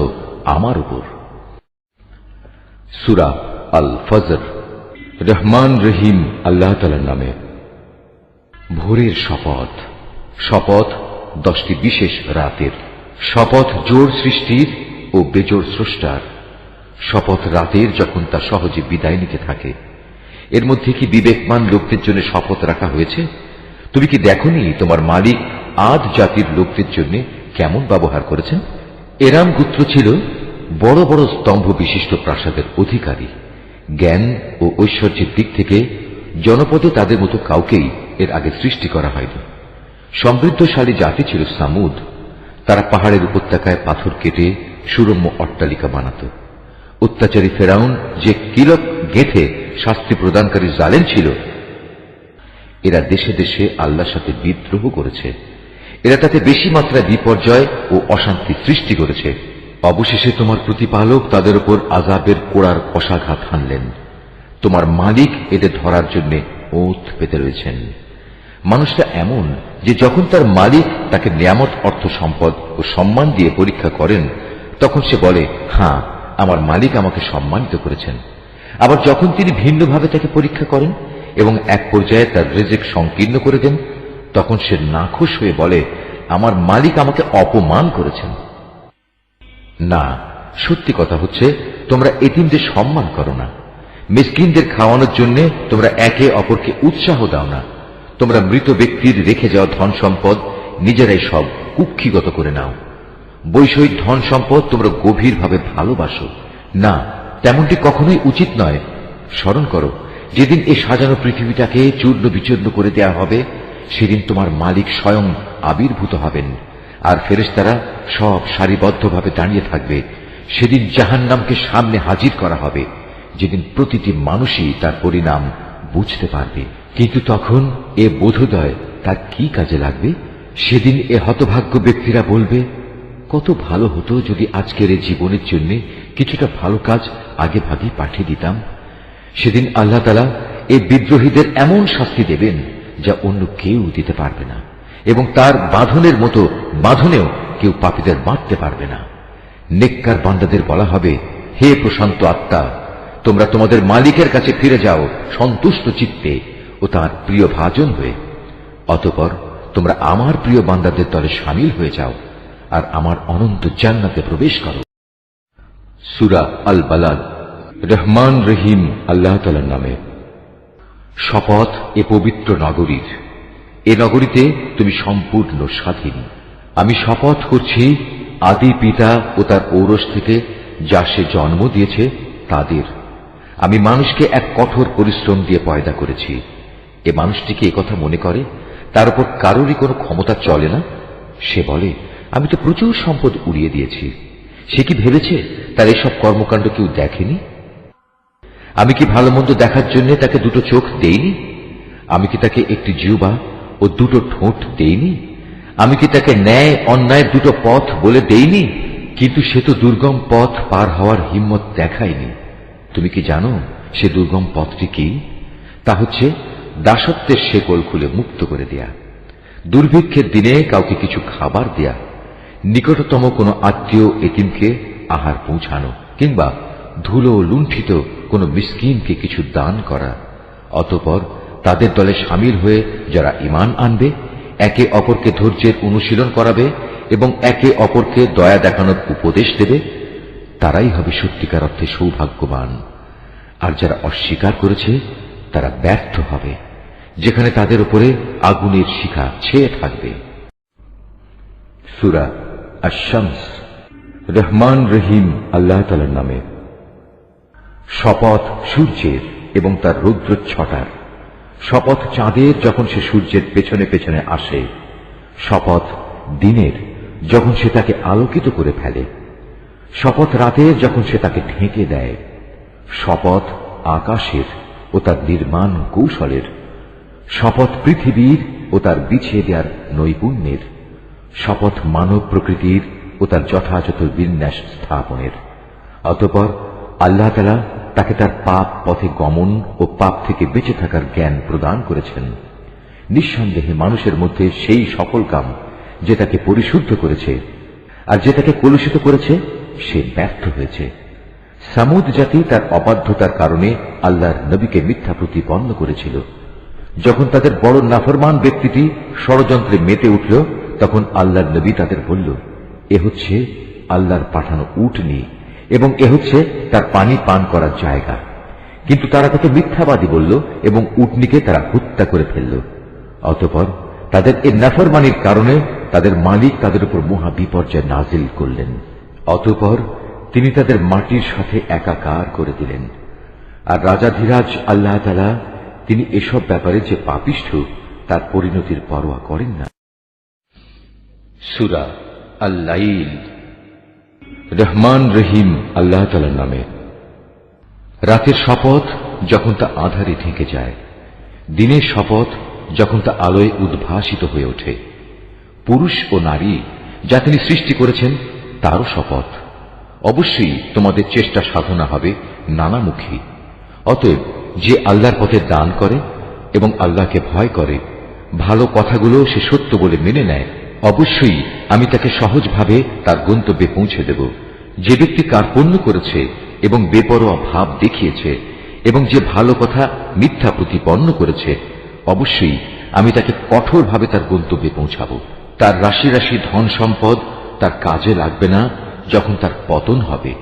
আমার উপর। সূরা আল ফজর। রহমান রহিম আল্লাহ তাআলার নামে। ভোরের শপথ। শপথ 10টি বিশেষ রাতের। শপথ জোর সৃষ্টির ও বেজোর স্রষ্টার। শপথ রাতের যখন তা সহজে বিদায় নিতে থাকে। এর মধ্যে কি বিবেকমান লোকদের জন্য শপথ রাখা হয়েছে? তুমি কি দেখনি তোমার মালিক আদ জাতির লোকদের জন্য কেমন ব্যবহার করেছেন? এরাম গোত্র ছিল বড় বড় স্তম্ভ বিশিষ্ট প্রাসাদের অধিকারী। জ্ঞান ও ঐশ্বর্যের দিক থেকে জনপদে তাদের মতো কাউকেই এর আগে সৃষ্টি করা হয়নি। সমৃদ্ধশালী জাতি ছিল সামুদ। তারা পাহাড়ের উপত্যকায় পাথর কেটে সুরম্য অট্টালিকা বানাত। অত্যাচারী ফেরাউন যে কিলক গেঁথে শাস্তি প্রদানকারী জালেম ছিল। এরা দেশে দেশে আল্লাহর সাথে বিদ্রোহ করেছে। এরা তাতে বেশি মাত্রায় বিপর্যয় ও অশান্তি সৃষ্টি করেছে। অবশেষে তোমার প্রতিপালক তাদের উপর আযাবের কোড়ার কষাঘাত হানলেন। তোমার মালিক এদের ধরার জন্য ওঁত পেতে রয়েছেন। মানুষটা এমন যে যখন তার মালিক তাকে নিয়ামত, অর্থ সম্পদ ও সম্মান দিয়ে পরীক্ষা করেন, তখন সে বলে, হ্যাঁ, আমার মালিক আমাকে সম্মানিত করেছেন। আবার যখন তিনি ভিন্নভাবে তাকে পরীক্ষা করেন এবং এক পর্যায়ে তার রিজিক সংকীর্ণ করে দেন, তখন সে নাখুশ হয়ে বলে, আমার মালিক আমাকে অপমান করেছেন। না, সত্যি কথা হচ্ছে তোমরা এতিমদের সম্মান করো না। মিসকিনদের খাওয়ানোর জন্য তোমরা একে অপরকে উৎসাহ দাও না। তোমরা মৃত ব্যক্তির রেখে যাওয়া ধন সম্পদ নিজেরাই সব কুক্ষিগত করে নাও। বৈষয়িক ধন সম্পদ তোমরা গভীরভাবে ভালোবাসো না, তেমনটি কখনোই উচিত নয়। স্মরণ করো, যেদিন এই সাজানো পৃথিবীটাকে চূর্ণ বিচূর্ণ করে দেয়া হবে, সেদিন তোমার মালিক স্বয়ং আবির্ভূত হবেন, আর ফেরেশতারা সব সারিবদ্ধভাবে দাঁড়িয়ে থাকবে। সেদিন জাহান্নামকে সামনে হাজির করা হবে, যেদিন প্রতিটি মানুষই তার পরিণাম বুঝতে পারবে। কিন্তু তখন এ বোধোদয় তার কি কাজে লাগবে? সেদিন এ হতভাগ্য ব্যক্তিরা বলবে, কত ভালো হতো যদি আজকের এই জীবনের জন্য কিছুটা ভালো কাজ আগে ভাগেই পাঠিয়ে দিতাম। সেদিন আল্লাহ তাআলা এই বিদ্রোহীদের এমন শাস্তি দেবেন যা অন্য কেউ দিতে পারবে না, এবং তার বাঁধনের মতো বাঁধনেও কেউ পাপীদের বাঁধতে পারবে না। নেককার বান্দাদের বলা হবে, হে প্রশান্ত আত্মা, তোমরা তোমাদের মালিকের কাছে ফিরে যাও সন্তুষ্ট চিত্তে ও তাঁর প্রিয় ভাজন হয়ে। অতঃপর তোমরা আমার প্রিয় বান্দাদের দলে শামিল হয়ে যাও আর আমার অনন্ত জান্নাতে প্রবেশ করো। সূরা আল বালাদ। রহমান রহিম আল্লাহ তাআলার নামে। শপথ এ পবিত্র নগরীর, এ নগরীতে তুমি সম্পূর্ণ স্বাধীন। আমি শপথ করছি আদি পিতা ও তার ঔরস থেকে যা সে জন্ম দিয়েছে তাদের। আমি মানুষকে এক কঠোর পরিশ্রম দিয়ে পয়দা করেছি। এ মানুষটিকে একথা মনে করে তার উপর কারোরই কোনো ক্ষমতা চলে না? সে বলে, আমি তো প্রচুর সম্পদ উড়িয়ে দিয়েছি। সে কি ভেবেছে তার এসব কর্মকাণ্ড কেউ দেখেনি? আমি কি ভালো মন্দ দেখার জন্য তাকে দুটো চোখ দেইনি? আমি কি তাকে একটি জিহ্বা ও দুটো ঠোঁট দেইনি? আমি কি তাকে ন্যায় অন্যায়ের দুটো পথ বলে দেইনি? কিন্তু সে তো দুর্গম পথ পার হওয়ার হিম্মত দেখায়নি। তুমি কি জানো সে দুর্গম পথটি কি? তা হচ্ছে দাসত্বের শেকল খুলে মুক্ত করে দেয়া, দুর্ভিক্ষের দিনে কাউকে কিছু খাবার দেয়া, নিকটতম কোনো আত্মীয় এতিমকে আহার পৌঁছানো, কিংবা ধুলো লুণ্ঠিত কোনো মিসকিনকে কিছু দান করা। অতঃপর তাদের দলে সামিল হয়ে যারা ঈমান আনবে, একে অপরকে ধৈর্যের অনুশীলন করাবে এবং একে অপরকে দয়া দেখানোর উপদেশ দেবে, তারাই হবে সত্যিকার অর্থে সৌভাগ্যবান। আর যারা অস্বীকার করেছে তারা ব্যর্থ হবে, যেখানে তাদের উপরে আগুনের শিখা ছেয়ে থাকবে। সূরা আশ-শামস। রহমান রহিম আল্লাহ তাআলার নামে। শপথ সূর্যের এবং তার রৌদ্রচ্ছটার। শপথ চাঁদের যখন সে সূর্যের পেছনে পেছনে আসে। শপথ দিনের যখন সে তাকে আলোকিত করে ফেলে। শপথ রাতের যখন সে তাকে ঢেকে দেয়। শপথ আকাশের ও তার নির্মাণ কৌশলের। শপথ পৃথিবীর ও তার বিছিয়ে দেওয়ার নৈপুণ্যের। শপথ মানব প্রকৃতির ও তার যথাযথ বিন্যাস স্থাপনের। অতঃপর আল্লাহ তাআলা তাকে তার পাপ পথে গমন ও পাপ থেকে বেঁচে থাকার জ্ঞান প্রদান করেছেন। নিঃসন্দেহে মানুষের মধ্যে সেই সকল কাম যে তাকে পরিশুদ্ধ করেছে, আর যে তাকে কলুষিত করেছে সে ব্যর্থ হয়েছে। সামুদ জাতি তার অবাধ্যতার কারণে আল্লাহর নবীকে মিথ্যা প্রতিপন্ন করেছিল। যখন তাদের বড় নাফরমান ব্যক্তিটি ষড়যন্ত্রে মেতে উঠল, তখন আল্লাহর নবী তাদের বলল, এ হচ্ছে আল্লাহর পাঠানো উটনী এবং এ হচ্ছে তার পানি পান করার জায়গা। কিন্তু তারা তাকে মিথ্যাবাদী বলল এবং উটনীকে তারা হত্যা করে ফেলল। অতঃপর তাদের এই নাফরমানির কারণে তাদের মালিক তাদের উপর মহা বিপর্যয় নাজিল করলেন। অতঃপর তিনি তাদের মাটির সাথে একাকার করে দিলেন। আর রাজাধিরাজ আল্লাহ তাআলা তিনি এসব ব্যাপারে যে পাপিষ্ঠ তার পরিণতির পরোয়া করেন না। সূরা আল-লাইল। রহমান রহিম আল্লাহ তাআলার নামে। রাতের শপথ যখন তা আঁধারে ঢেকে যায়। দিনের শপথ যখন তা আলোয় উদ্ভাসিত হয়ে ওঠে। পুরুষ ও নারী যা তিনি সৃষ্টি করেছেন তারও শপথ। অবশ্যই তোমাদের চেষ্টা সাধনা হবে নানামুখী। অতএব যে আল্লাহর পথে দান করে এবং আল্লাহকে ভয় করে, ভালো কথাগুলো সে সত্য বলে মেনে নেয়, অবশ্যই আমি তাকে সহজভাবে তার গন্তব্যে পৌঁছে দেব। যে ব্যক্তি কার্পণ্য করেছে এবং বেপরোয়া ভাব দেখিয়েছে এবং যে ভালো কথা মিথ্যা প্রতিপন্ন করেছে, অবশ্যই আমি তাকে কঠোরভাবে তার গন্তব্যে পৌঁছাবো। তার রাশি রাশি ধন সম্পদ তার কাজে লাগবে না যখন তার পতন হবে।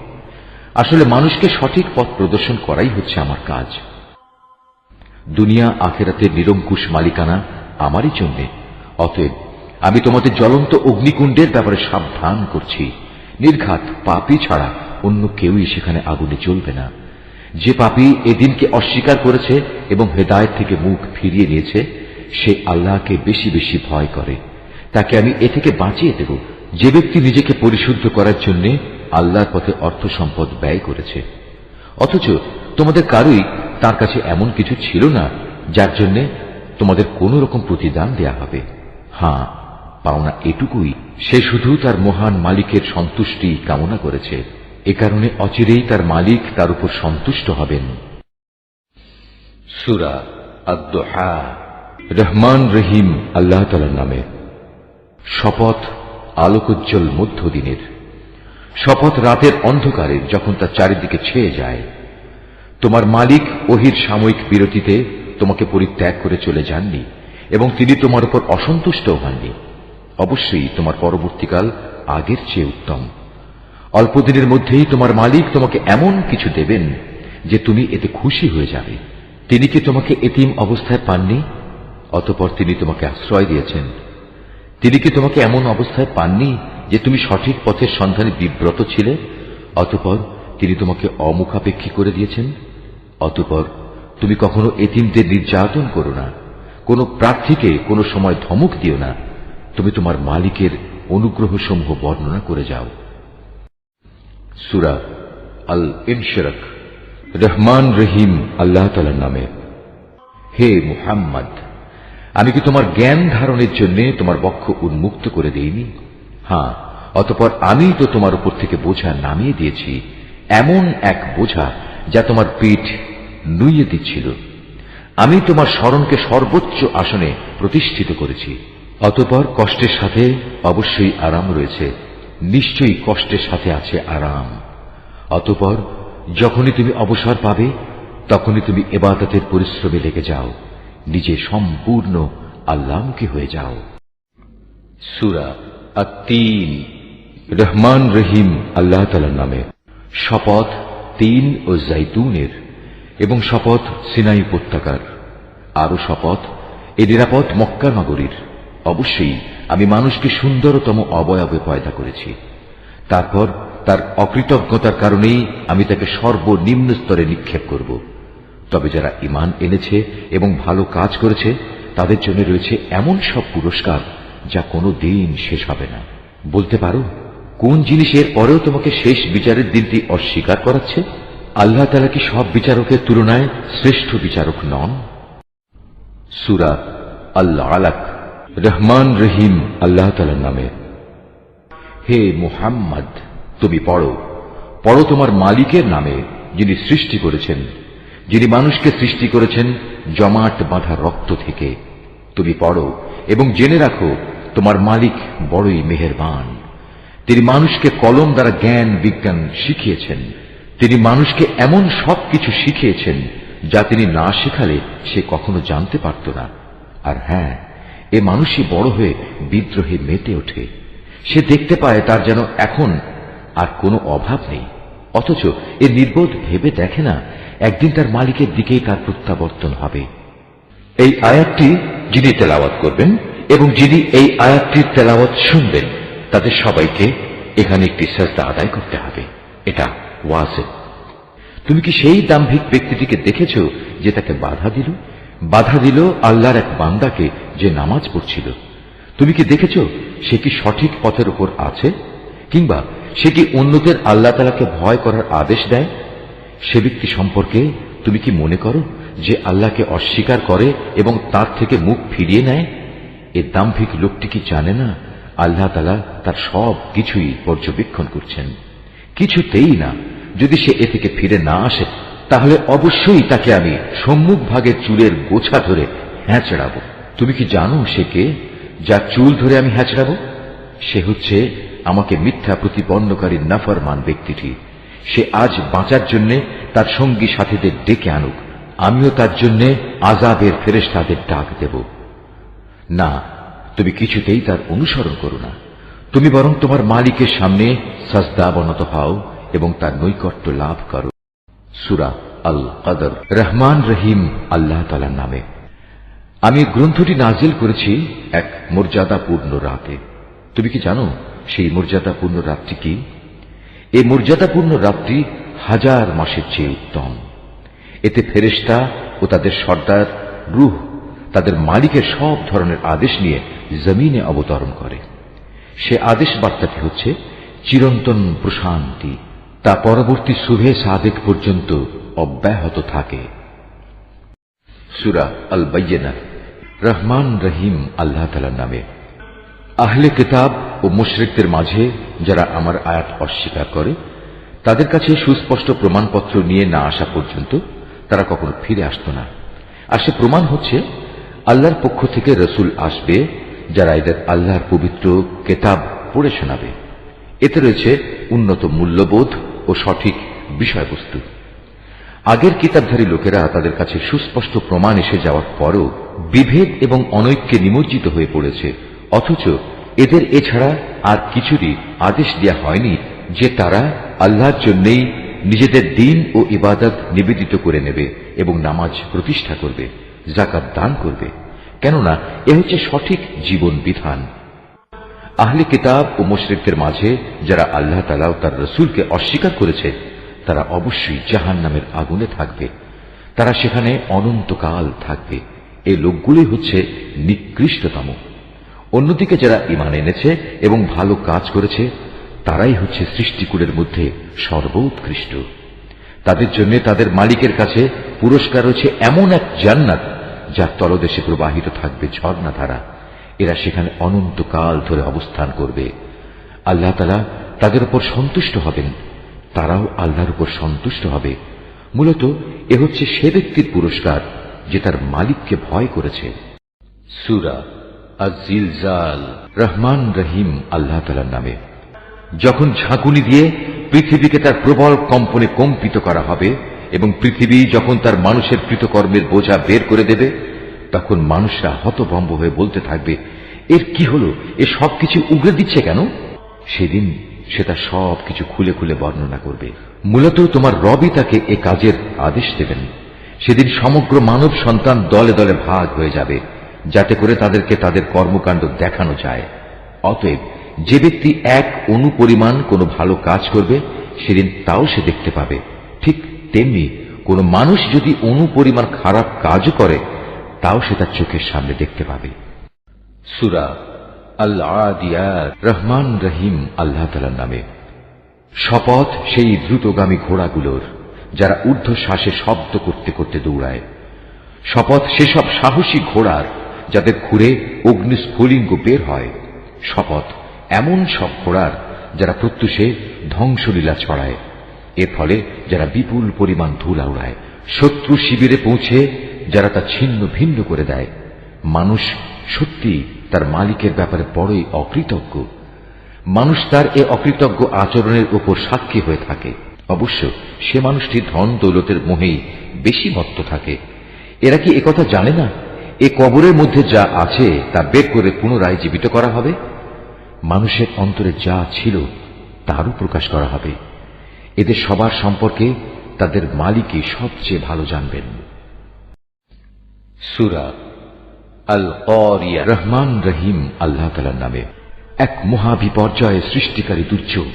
আসলে মানুষকে সঠিক পথ প্রদর্শন করাই হচ্ছে আমার কাজ। দুনিয়া আখেরাতের নিরঙ্কুশ মালিকানা আমারই জন্য। অতএব আমি তোমাদের জ্বলন্ত অগ্নিকুণ্ডের ব্যাপারে সাবধান করছি। নির্ঘাত পাপী ছাড়া অন্য কেউই সেখানে আগুনে জ্বলবে না। যে পাপী এদিনকে অস্বীকার করেছে এবং হেদায়েত থেকে মুখ ফিরিয়ে নিয়েছে, সে আল্লাহকে বেশি বেশি ভয় করে, তাকে আমি এ থেকে বাঁচিয়ে দেব। যে ব্যক্তি নিজেকে পরিশুদ্ধ করার জন্য আল্লাহর পথে অর্থ সম্পদ ব্যয় করেছে, অথচ তোমাদের কারোই তার কাছে এমন কিছু ছিল না যার জন্য তোমাদের কোন রকম প্রতিদান দেয়া হবে। হ্যাঁ, পাওনা এটুকুই, সে শুধু তার মহান মালিকের সন্তুষ্টি কামনা করেছে। এ কারণে অচিরেই তার মালিক তার উপর সন্তুষ্ট হবেন। সূরা আদ-দুহা। রহমান রহিম আল্লাহ তাআলার নামে। শপথ আলোকোজ্জ্বল মধ্যদিনের। শপথ রাতের অন্ধকারের যখন তা চারিদিকে ছেয়ে যায়। তোমার মালিক ওহীর সাময়িক বিরতিতে তোমাকে পরিত্যাগ করে চলে যাননি এবং তিনি তোমার উপর অসন্তুষ্ট হননি। অবশ্যই তোমার পরবর্তীকাল আগের চেয়ে উত্তম। অল্পদিনের মধ্যেই তোমার মালিক তোমাকে এমন কিছু দেবেন যে তুমি এতে খুশি হয়ে যাবে। তিনি কি তোমাকে এতিম অবস্থায় পাননি? অতঃপর তিনি তোমাকে আশ্রয় দিয়েছেন। তিনি কি তোমাকে এমন অবস্থায় পাননি যে তুমি সঠিক পথের সন্ধানে বিব্রত ছিলে? অতঃপর তিনি তোমাকে অমুখাপেক্ষী করে দিয়েছেন। অতঃপর তুমি কখনো এতিমদের নির্যাতন করো না, কোন প্রার্থীকে কোনো সময় ধমক দিও না। তুমি তোমার মালিকের অনুগ্রহসমূহ বর্ণনা করে যাও। সূরা আল ইনশিরাক। রহমান রহিম আল্লাহ তাআলার নামে। হে মুহাম্মদ, আমি কি তোমার জ্ঞান ধারণের জন্য তোমার বক্ষ উন্মুক্ত করে দেইনি? হ্যাঁ, অতঃপর আমি তো তোমার উপর থেকে বোঝা নামিয়ে দিয়েছি, এমন এক বোঝা যা তোমার পিঠ নুইয়ে দিচ্ছিল। আমি তোমার স্মরণকে সর্বোচ্চ আসনে প্রতিষ্ঠিত করেছি। অতঃপর কষ্টের সাথে অবশ্যই আরাম রয়েছে, নিশ্চয়ই কষ্টের সাথে আছে আরাম। অতঃপর যখনই তুমি অবসর পাবে তখনই তুমি ইবাদতের পরিশ্রমে লেগে যাও, নিজে সম্পূর্ণ আল্লাহমুখী হয়ে যাও। সূরা আত-তিন। রহমান রহিম আল্লাহ তাআলার নামে। শপথ তিন ও জাইতুনের, এবং শপথ সিনাই উপত্যকার, আরো শপথ এ নিরাপদ মক্কা নগরীর। অবশ্যই আমি মানুষকে সুন্দরতম অবয়বে পয়দা করেছি। তারপর তার অকৃতজ্ঞতার কারণেই আমি তাকে সর্বনিম্ন স্তরে নিক্ষেপ করব। তবে যারা ঈমান এনেছে এবং ভালো কাজ করেছে তাদের জন্য রয়েছে এমন সব পুরস্কার যা কোনো দিন শেষ হবে না। বলতে পারো, কোন জিনিসের পরেও তোমাকে শেষ বিচারের দিনটি অস্বীকার করাচ্ছে? আল্লাহ তাআলা কি সব বিচারকের তুলনায় শ্রেষ্ঠ বিচারক নন? সূরা আল আলাক। রহমান রহিম আল্লাহ তাআলার নামে। হে মুহাম্মদ, তুমি পড়ো তোমার মালিকের নামে, যিনি সৃষ্টি করেছেন, যিনি মানুষকে সৃষ্টি করেছেন জমাট বাঁধা রক্ত থেকে। তুমি পড়ো এবং জেনে রাখো তোমার মালিক বড়ই মেহেরবান। তিনি মানুষকে কলম দ্বারা জ্ঞান বিজ্ঞান শিখিয়েছেন। তিনি মানুষকে এমন সব কিছু শিখিয়েছেন যা তিনি না শেখালে সে কখনো জানতে পারত না। আর হ্যাঁ, এ মানুষই বড় হয়ে বিদ্রোহে মেতে ওঠে। সে দেখতে পায় তার যেন এখন আর কোনো অভাব নেই, অথচ এ নির্বোধ ভেবে দেখে না একদিন তার মালিকের দিকেই তার প্রত্যাবর্তন হবে। এই আয়াতটি যিনি তেলাওয়াত করবেন এবং যিনি এই আয়াতটির তেলাওয়াত শুনবেন তাদের সবাইকে এখানে একটি সাজদা আদায় করতে হবে। এটা ওয়াজিব। তুমি কি সেই দাম্ভিক ব্যক্তিটিকে দেখেছ যে তাকে বাধা দিল আল্লাহর এক বান্দাকে যে নামাজ পড়ছিল? তুমি কি দেখেছ সে কি সঠিক পথের উপর আছে, কিংবা সে কি অন্যদের আল্লাহ তাআলাকে ভয় করার আদেশ দেয়? সে ব্যক্তি সম্পর্কে তুমি কি মনে করো যে আল্লাহকে অস্বীকার করে এবং তার থেকে মুখ ফিরিয়ে নেয়? এ দাম্ভিক লোকটি কি জানে না আল্লাহ তাআলা তার সব কিছুই পর্যবেক্ষণ করছেন? কিছুতেই না। যদি সে এ থেকে ফিরে না আসে তাহলে অবশ্যই তাকে আমি সম্মুখ ভাগের চুলের গোছা ধরে হ্যাঁচড়াবো। তুমি কি জানো সে কে, যার চুল ধরে আমি হ্যাঁচড়াবো? সে হচ্ছে আমাকে মিথ্যা প্রতিপন্নকারী নাফরমান ব্যক্তিটি। সে আজ বাঁচার জন্য তার সঙ্গী সাথীদের ডেকে আনুক, আমিও তার জন্য আযাবের ফেরেশতাদের ডাক দেব। না, তুমি কিছুতেই তার অনুসরণ করো না। তুমি বরং তোমার মালিকের সামনে সাজদা অবনত হও এবং তার নৈকট্য লাভ করো। সূরা আল কদর। রহমান রহিম আল্লাহ তাআলার নামে। আমি গ্রন্থটি নাজিল করেছি এক মর্যাদাপূর্ণ রাতে। তুমি কি জানো সেই মর্যাদাপূর্ণ রাতটি কি? এই মর্যাদাপূর্ণ রাতটি 1000 মাসের চেয়ে উত্তম। এতে ফেরেশতা ও তাদের সর্দার রূহ তাদের মালিকের সব ধরনের আদেশ নিয়ে জমিনে অবতরণ করে। সে আদেশ বার্তাটি হচ্ছে চিরন্তন প্রশান্তি, তা পরবর্তী শুভে সাদেক পর্যন্ত অব্যাহত থাকে। সূরা আল বাইয়িনা। রহমান রহিম আল্লাহ তাআলার নামে। আহলে কিতাব ও মুশরিকদের মাঝে যারা আমার আয়াত অস্বীকার করে তাদের কাছে সুস্পষ্ট প্রমাণপত্র নিয়ে না আসা পর্যন্ত তারা কখনো ফিরে আসত না। আর সে প্রমাণ হচ্ছে আল্লাহর পক্ষ থেকে রসুল আসবে যারা এদের আল্লাহর পবিত্র কিতাব পড়ে শোনাবে। এতে রয়েছে উন্নত মূল্যবোধ ও সঠিক বিষয়বস্তু। আগের কিতাবধারী লোকেরা তাদের কাছে সুস্পষ্ট প্রমাণ এসে যাওয়ার পরও বিভেদ এবং অনৈক্যে নিমজ্জিত হয়ে পড়েছে, অথচ এদের এছাড়া আর কিছুরই আদেশ দেয়া হয়নি যে তারা আল্লাহর জন্যই নিজেদের দ্বীন ও ইবাদত নিবেদিত করে নেবে এবং নামাজ প্রতিষ্ঠা করবে, যাকাত দান করবে, কেননা এ হচ্ছে সঠিক জীবন বিধান। আহলে কিতাব ও মুশরিকদের মাঝে যারা আল্লাহ তাআলা ও তার রাসূলকে অস্বীকার করেছে তারা অবশ্যই জাহান্নামের আগুনে থাকবে, তারা সেখানে অনন্তকাল থাকবে। এই লোকগুলোই হচ্ছে নিকৃষ্টতম। অন্যদিকে যারা ঈমান এনেছে এবং ভালো কাজ করেছে তারাই হচ্ছে সৃষ্টিকুলের মধ্যে সর্বোৎকৃষ্ট। তাদের জন্য তাদের মালিকের কাছে পুরস্কার রয়েছে এমন এক জান্নাত যার তলদেশে প্রবাহিত থাকবে ঝর্ণাধারা। এরা সেখানে অনন্তকাল ধরে অবস্থান করবে। আল্লাহ তাআলা তাদের উপর সন্তুষ্ট হবেন, তারাও আল্লাহর উপর সন্তুষ্ট হবে। মূলত এ হচ্ছে সে ব্যক্তির পুরস্কার যে তার মালিককে ভয় করেছে। সূরা আয-জিলজাল। রহমান রহিম আল্লাহ তাআলার নামে। যখন ঝাঁকুনি দিয়ে পৃথিবীকে তার প্রবল কম্পনে কম্পিত করা হবে এবং পৃথিবী যখন তার মানুষের কৃতকর্মের বোঝা বের করে দেবে, তখন মানুষরা হতভম্ব হয়ে বলতে থাকবে, এর কি হলো, এ সবকিছু উগড়ে দিচ্ছে কেন? সেদিন সে তার সবকিছু খুলে খুলে বর্ণনা করবে। মূলত তোমার রবই তাকে এ কাজের আদেশ দেবেন। সেদিন সমগ্র মানব সন্তান দলে দলে ভাগ হয়ে যাবে, যাতে করে তাদেরকে তাদের কর্মকাণ্ড দেখানো যায়। অতএব যে ব্যক্তি এক অণু পরিমাণ কোনো ভালো কাজ করবে সেদিন তাও সে দেখতে পাবে। ঠিক তেমনি কোনো মানুষ যদি অণু পরিমাণ খারাপ কাজও করে তাও সে তার চোখের সামনে দেখতে পাবে। সূরা আল-আদিয়াত। রহমান রহিম আল্লাহ তাআলার নামে। শপথ সেই দ্রুতগামী ঘোড়াগুলোর যারা ঊর্ধ্বশ্বাসে শব্দ করতে করতে দৌড়ায়। শপথ সেসব সাহসী ঘোড়ার যাদের খুরে অগ্নিস্ফুলিঙ্গ বের হয়। শপথ এমন সব ঘোড়ার যারা প্রত্যুষে ধ্বংসলীলা ছড়ায়। এর ফলে যারা বিপুল পরিমাণ ধুলা উড়ায়। শত্রু শিবিরে পৌঁছে যারা তা ছিন্ন ভিন্ন করে দেয়। মানুষ সত্যি তার মালিকের ব্যাপারে বড়ই অকৃতজ্ঞ। মানুষ তার এ অকৃতজ্ঞ আচরণের উপর সাক্ষী হয়ে থাকে। অবশ্য সে মানুষটি ধন দৌলতের মোহেই বেশি মত্ত থাকে। এরা কি একথা জানে না এ কবরের মধ্যে যা আছে তা বের করে পুনরায় জীবিত করা হবে? মানুষের অন্তরে যা ছিল তারও প্রকাশ করা হবে। এদের সবার সম্পর্কে তাদের মালিকই সবচেয়ে ভালো জানবেন। সূরা আল-কারিয়া। রহমান রহিম আল্লাহ তাআলার নামে। এক মহাবিপর্যয় সৃষ্টিকারী দুর্যোগ।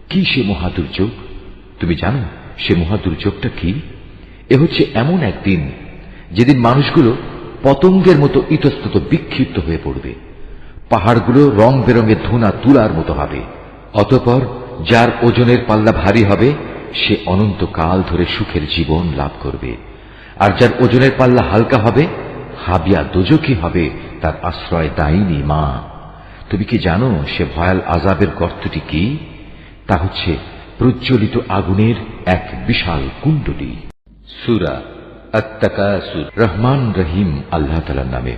কি সে মহাদুর্যোগ? তুমি জানো সে মহাদুর্যোগটা কি? এ হচ্ছে এমন একদিন যেদিন মানুষগুলো পতঙ্গের মতো ইতস্তত বিক্ষিপ্ত হয়ে পড়বে। পাহাড়গুলো রং বেরঙের ধুনা তুলার মতো হবে। অতঃপর যার ওজনের পাল্লা ভারী হবে সে অনন্তকাল ধরে সুখের জীবন লাভ করবে, আর যার ওজনের পাল্লা হালকা হবে হাবিয়া দোজখী হবে তার আশ্রয় দায়িনী মা। তুমি কি জানো সে ভয়াল আযাবের গর্তটি কি? তা হচ্ছে প্রজ্বলিত আগুনের এক বিশাল কুণ্ডলী। সূরা আত-তাকাসুর। রহমান রহিম আল্লাহ তাআলার নামে।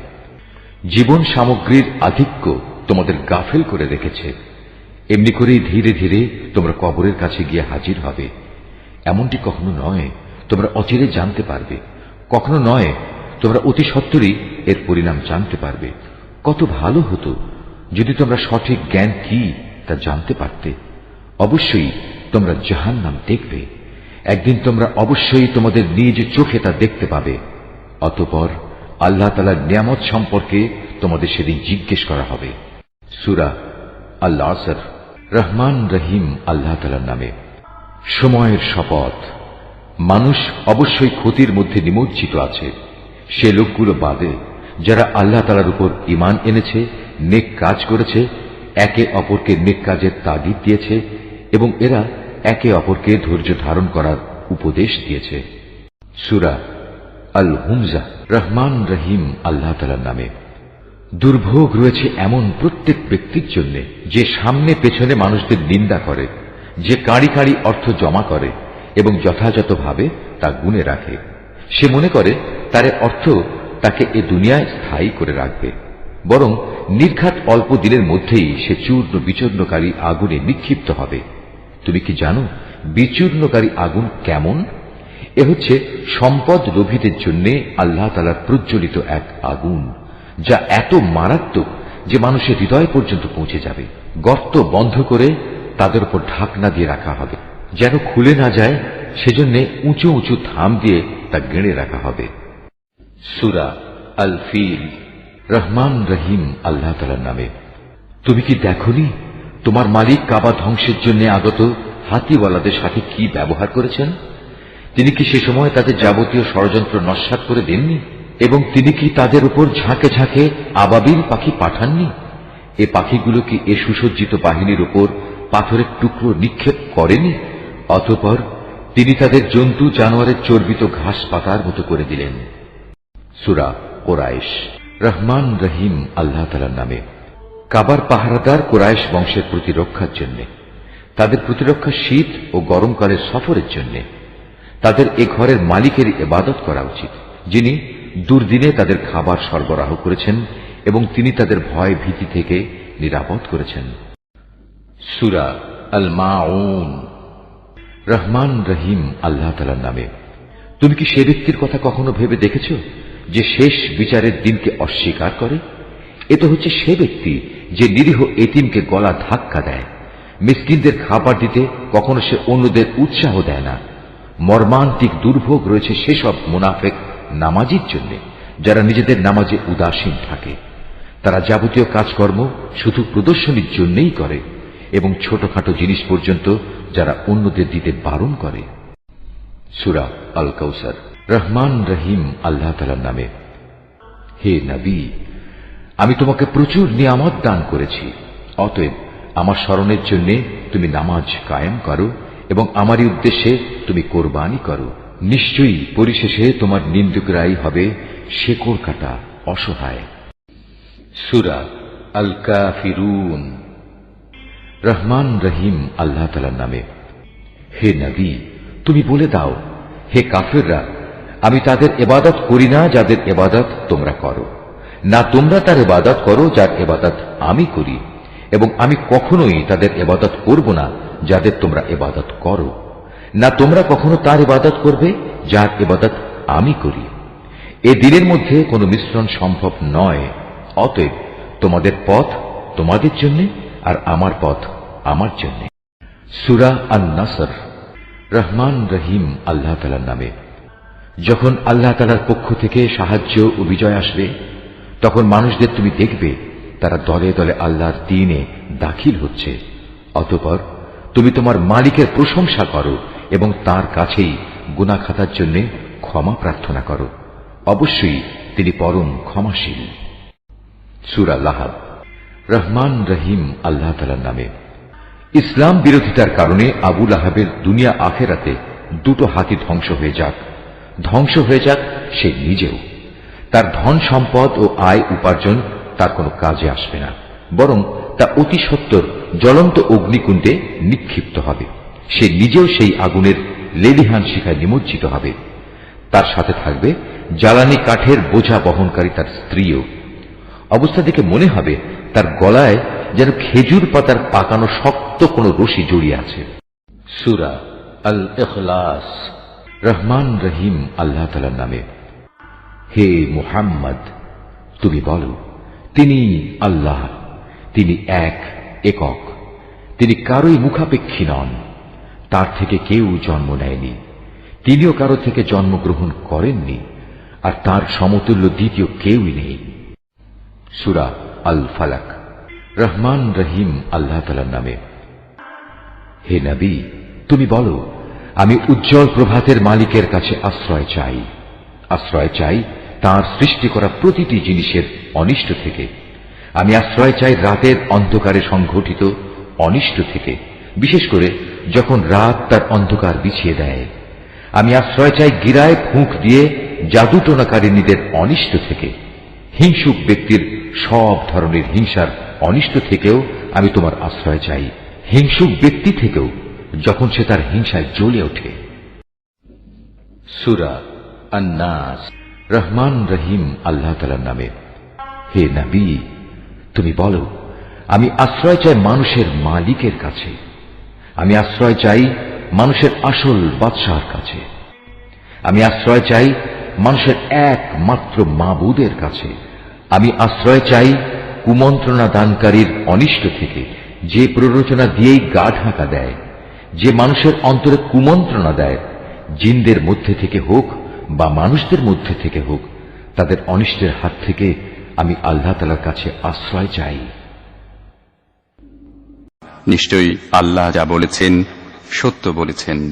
জীবন সামগ্রীর আধিক্য তোমাদের গাফেল করে রেখেছে। এমনি করেই ধীরে ধীরে তোমরা কবরের কাছে গিয়ে হাজির হবে। এমনটি কখনো নয় তোমরা অচিরে জানতে পারবে, কখনো নয় তোমরা অতি সত্বরই এর পরিণাম জানতে পারবে। কত ভালো হতো যদি তোমরা সঠিক জ্ঞান কি তা জানতে পারতে। অবশ্যই তোমরা জাহান্নাম দেখবে। একদিন তোমরা অবশ্যই তোমাদের নিজ চোখে তা দেখতে পাবে। অতঃপর আল্লাহ তাআলার নিয়ামত সম্পর্কে তোমাদের সেদিন জিজ্ঞেস করা হবে। সূরা আল-আসর। রহমান রহিম আল্লাহ তাআলার নামে। সময়ের শপথ। মানুষ অবশ্যই ক্ষতির মধ্যে নিমজ্জিত আছে, সে লোকগুলো বাদে যারা আল্লাহ তাআলার উপর ঈমান এনেছে, নেক কাজ করেছে, একে অপরকে নেক কাজের তাগিদ দিয়েছে এবং এরা একে অপরকে ধৈর্য ধারণ করার উপদেশ দিয়েছে। সূরা আল-হুমজা। রহমান রহিম আল্লাহ তাআলার নামে। দুর্ভোগ রয়েছে এমন প্রত্যেক ব্যক্তির জন্য যে সামনে পেছনে মানুষদের নিন্দা করে, যে কাঁড়ি কাঁড়ি অর্থ জমা করে এবং যথাযথভাবে তা গুণে রাখে। সে মনে করে তার অর্থ তাকে এ দুনিয়ায় স্থায়ী করে রাখবে, বরং নির্ঘাত অল্প দিনের মধ্যেই সে চূর্ণ বিচূর্ণকারী আগুনে নিক্ষিপ্ত হবে। তুমি কি জানো বিচূর্ণকারী আগুন কেমন? এ হচ্ছে সম্পদ লোভীদের জন্য আল্লাহ তাআলার প্রজ্বলিত এক আগুন, যা এত মারাত্মক যে মানুষের হৃদয় পর্যন্ত পৌঁছে যাবে। গর্ত বন্ধ করে তাদের উপর ঢাকনা দিয়ে রাখা হবে, যেন খুলে না যায়, সেজন্য উঁচু উঁচু থাম দিয়ে তা গেড়ে রাখা হবে। সূরা আল ফিল। রহমান রহিম আল্লাহ তাআলার নামে। তুমি কি দেখনি তোমার মালিক কাবা ধ্বংসের জন্য আগত হাতিওয়ালাদের সাথে কি ব্যবহার করেছেন? তিনি কি সে সময় তাদের যাবতীয় ষড়যন্ত্র নস্যাৎ করে দেননি? এবং তিনি কি তাদের উপর ঝাঁকে ঝাঁকে আবাবিল পাখি পাঠাননি? এ পাখিগুলো কি এ সুসজ্জিত বাহিনীর উপর পাথরের টুকরো নিক্ষেপ করেনি? অতঃপর তিনি তাদের জন্তু জানোয়ারের চর্বিত ঘাস পাতার মতো করে দিলেন। সূরা কুরাইশ। রহমান রহিম আল্লাহ তাআলার নামে। কাবার পাহারাদার কুরাইশ বংশের প্রতিরক্ষার জন্য, তাদের প্রতিরক্ষা শীত ও গরমকালের সফরের জন্য তাদের এ ঘরের মালিকের ইবাদত করা উচিত, যিনি দুর্দিনে তাদের খাবার সরবরাহ করেছেন এবং তিনি তাদের ভয় ভীতি থেকে নিরাপদ করেছেন। সূরা আল মাউন। রহমান রহিম আল্লাহ তাআলার নামে। তুমি কি সে ব্যক্তির কথা কখনো ভেবে দেখেছ যে শেষ বিচারের দিনকে অস্বীকার করে? এ তো হচ্ছে সে ব্যক্তি যে নিরীহ এতিমকে গলা ধাক্কা দেয়, মিসকিনদের খাবার দিতে কখনো সে অন্যদের উৎসাহ দেয় না। মর্মান্তিক দুর্ভোগ রয়েছে সেসব মুনাফেক নামাজির জন্য, যারা নিজেদের নামাজে উদাসীন থাকে। তারা যাবতীয় কাজকর্ম শুধু প্রদর্শনীর জন্যই করে এবং ছোটখাটো জিনিস পর্যন্ত যারা অন্যদের দিতে বারণ করে। সূরা আল কাউসার। রহমান রহিম আল্লাহ তাআলার নামে। হে নবী, আমি তোমাকে প্রচুর নিয়ামত দান করেছি, অতএব আমার স্মরণের জন্য তুমি নামাজ কায়েম করো এবং আমারই উদ্দেশ্যে তুমি কোরবানি করো। নিশ্চয়ই পরিশেষে তোমার নিন্দুকরাই হবে শেকড় কাটা অসহায়। সূরা আল কাফিরুন। রহমান রহিম আল্লাহ তাআলার নামে। হে নবী, তুমি বলে দাও, হে কাফিররা, আমি তাদের ইবাদত করি না যাদের ইবাদত তোমরা করো, না তোমরা তার ইবাদত করো যার ইবাদত আমি করি, এবং আমি কখনোই তাদের ইবাদত করব না যাদের তোমরা ইবাদত করো, না তোমরা কখনো তার ইবাদত করবে যার ইবাদত আমি করি। এ দিনের মধ্যে কোনো মিশ্রণ সম্ভব নয়। অতএব তোমাদের পথ তোমাদের জন্য আর আমার পথ আমার জন্য। সূরা আন-নাসর। রহমান রহিম আল্লাহ তাআলার নামে। যখন আল্লাহ তাআলার পক্ষ থেকে সাহায্য ও বিজয় আসবে, তখন মানুষদের তুমি দেখবে তারা দলে দলে আল্লাহর দ্বীনে দাখিল হচ্ছে। অতঃপর তুমি তোমার মালিকের প্রশংসা করো এবং তার কাছেই গুনাহ খাতার জন্য ক্ষমা প্রার্থনা করো। অবশ্যই তিনি পরম ক্ষমাশীল। সূরা লাহাব। রহমান রহিম আল্লাহ তাআলার নামে। ইসলাম বিরোধিতার কারণে আবু লাহাবের দুনিয়া আখেরাতে দুটো হাতি ধ্বংস হয়ে যাক সে নিজেও। তার ধন সম্পদ ও আয় উপার্জন তার কোনো কাজে আসবে না, বরং তা অতি সত্বর জ্বলন্ত অগ্নিকুণ্ডে নিক্ষিপ্ত হবে। সে নিজেও সেই আগুনের লেলিহান শিখায় নিমজ্জিত হবে। তার সাথে থাকবে জ্বালানি কাঠের বোঝা বহনকারী তার স্ত্রীও। অবস্থা দেখে মনে হবে তার গলায় যেন খেজুর পাতার পাকানো শক্ত কোনো রশি জড়িয়ে আছে। সূরা আল ইখলাস। রহমান রহিম আল্লাহ তাআলার নামে। হে মুহাম্মদ, তুমি বলো, তিনি আল্লাহ, তিনি একক, তিনি কারোই মুখাপেক্ষী নন, তার থেকে কেউ জন্ম নেয়নি, তিনিও কারো থেকে জন্মগ্রহণ করেননি, আর তার সমতুল্য দ্বিতীয় কেউই নেই। সূরা আল ফালাক। রহমান রহিম আল্লাহ তাআলার নামে। হে নবী, তুমি বলো, আমি উজ্জ্বল প্রভাতের মালিকের কাছে আশ্রয় চাই তার সৃষ্টি করা প্রতিটি জিনিসের অনিষ্ট থেকে। আমি আশ্রয় চাই রাতের অন্ধকারে সংঘটিত অনিষ্ট থেকে, বিশেষ করে যখন রাত তার অন্ধকার বিছিয়ে দেয়। আমি আশ্রয় চাই গিরায় ফুঁক দিয়ে জাদুটোনাকারিনীদের অনিষ্ট থেকে। হিংসুক ব্যক্তির সব ধরনের হিংসার অনিষ্ট থেকেও আমি তোমার আশ্রয় চাই, হিংসুক ব্যক্তি থেকেও যখন সে তার হিংসায় জ্বলে ওঠে। সূরা আন-নাস। রহমান রহিম আল্লাহ তাআলার নামে। হে নবী, তুমি বলো, আমি আশ্রয় চাই মানুষের মালিকের কাছে, আমি আশ্রয় চাই মানুষের আসল বাদশাহর কাছে, আমি আশ্রয় চাই মানুষের একমাত্র মাবুদের কাছে, আমি আশ্রয় চাই কুমন্ত্রণা দানকারীর অনিষ্ট থেকে যে প্ররোচনা দিয়েই গা ঢাকা দেয়, যে মানুষের অন্তরে কুমন্ত্রণা দেয়, জিনদের মধ্যে থেকে হোক বা মানুষদের মধ্যে থেকে হোক, তাদের অনিষ্টের হাত থেকে আমি আল্লাহ তাআলার কাছে আশ্রয় চাই। নিশ্চয়ই আল্লাহ যা বলেছেন সত্য বলেছেন।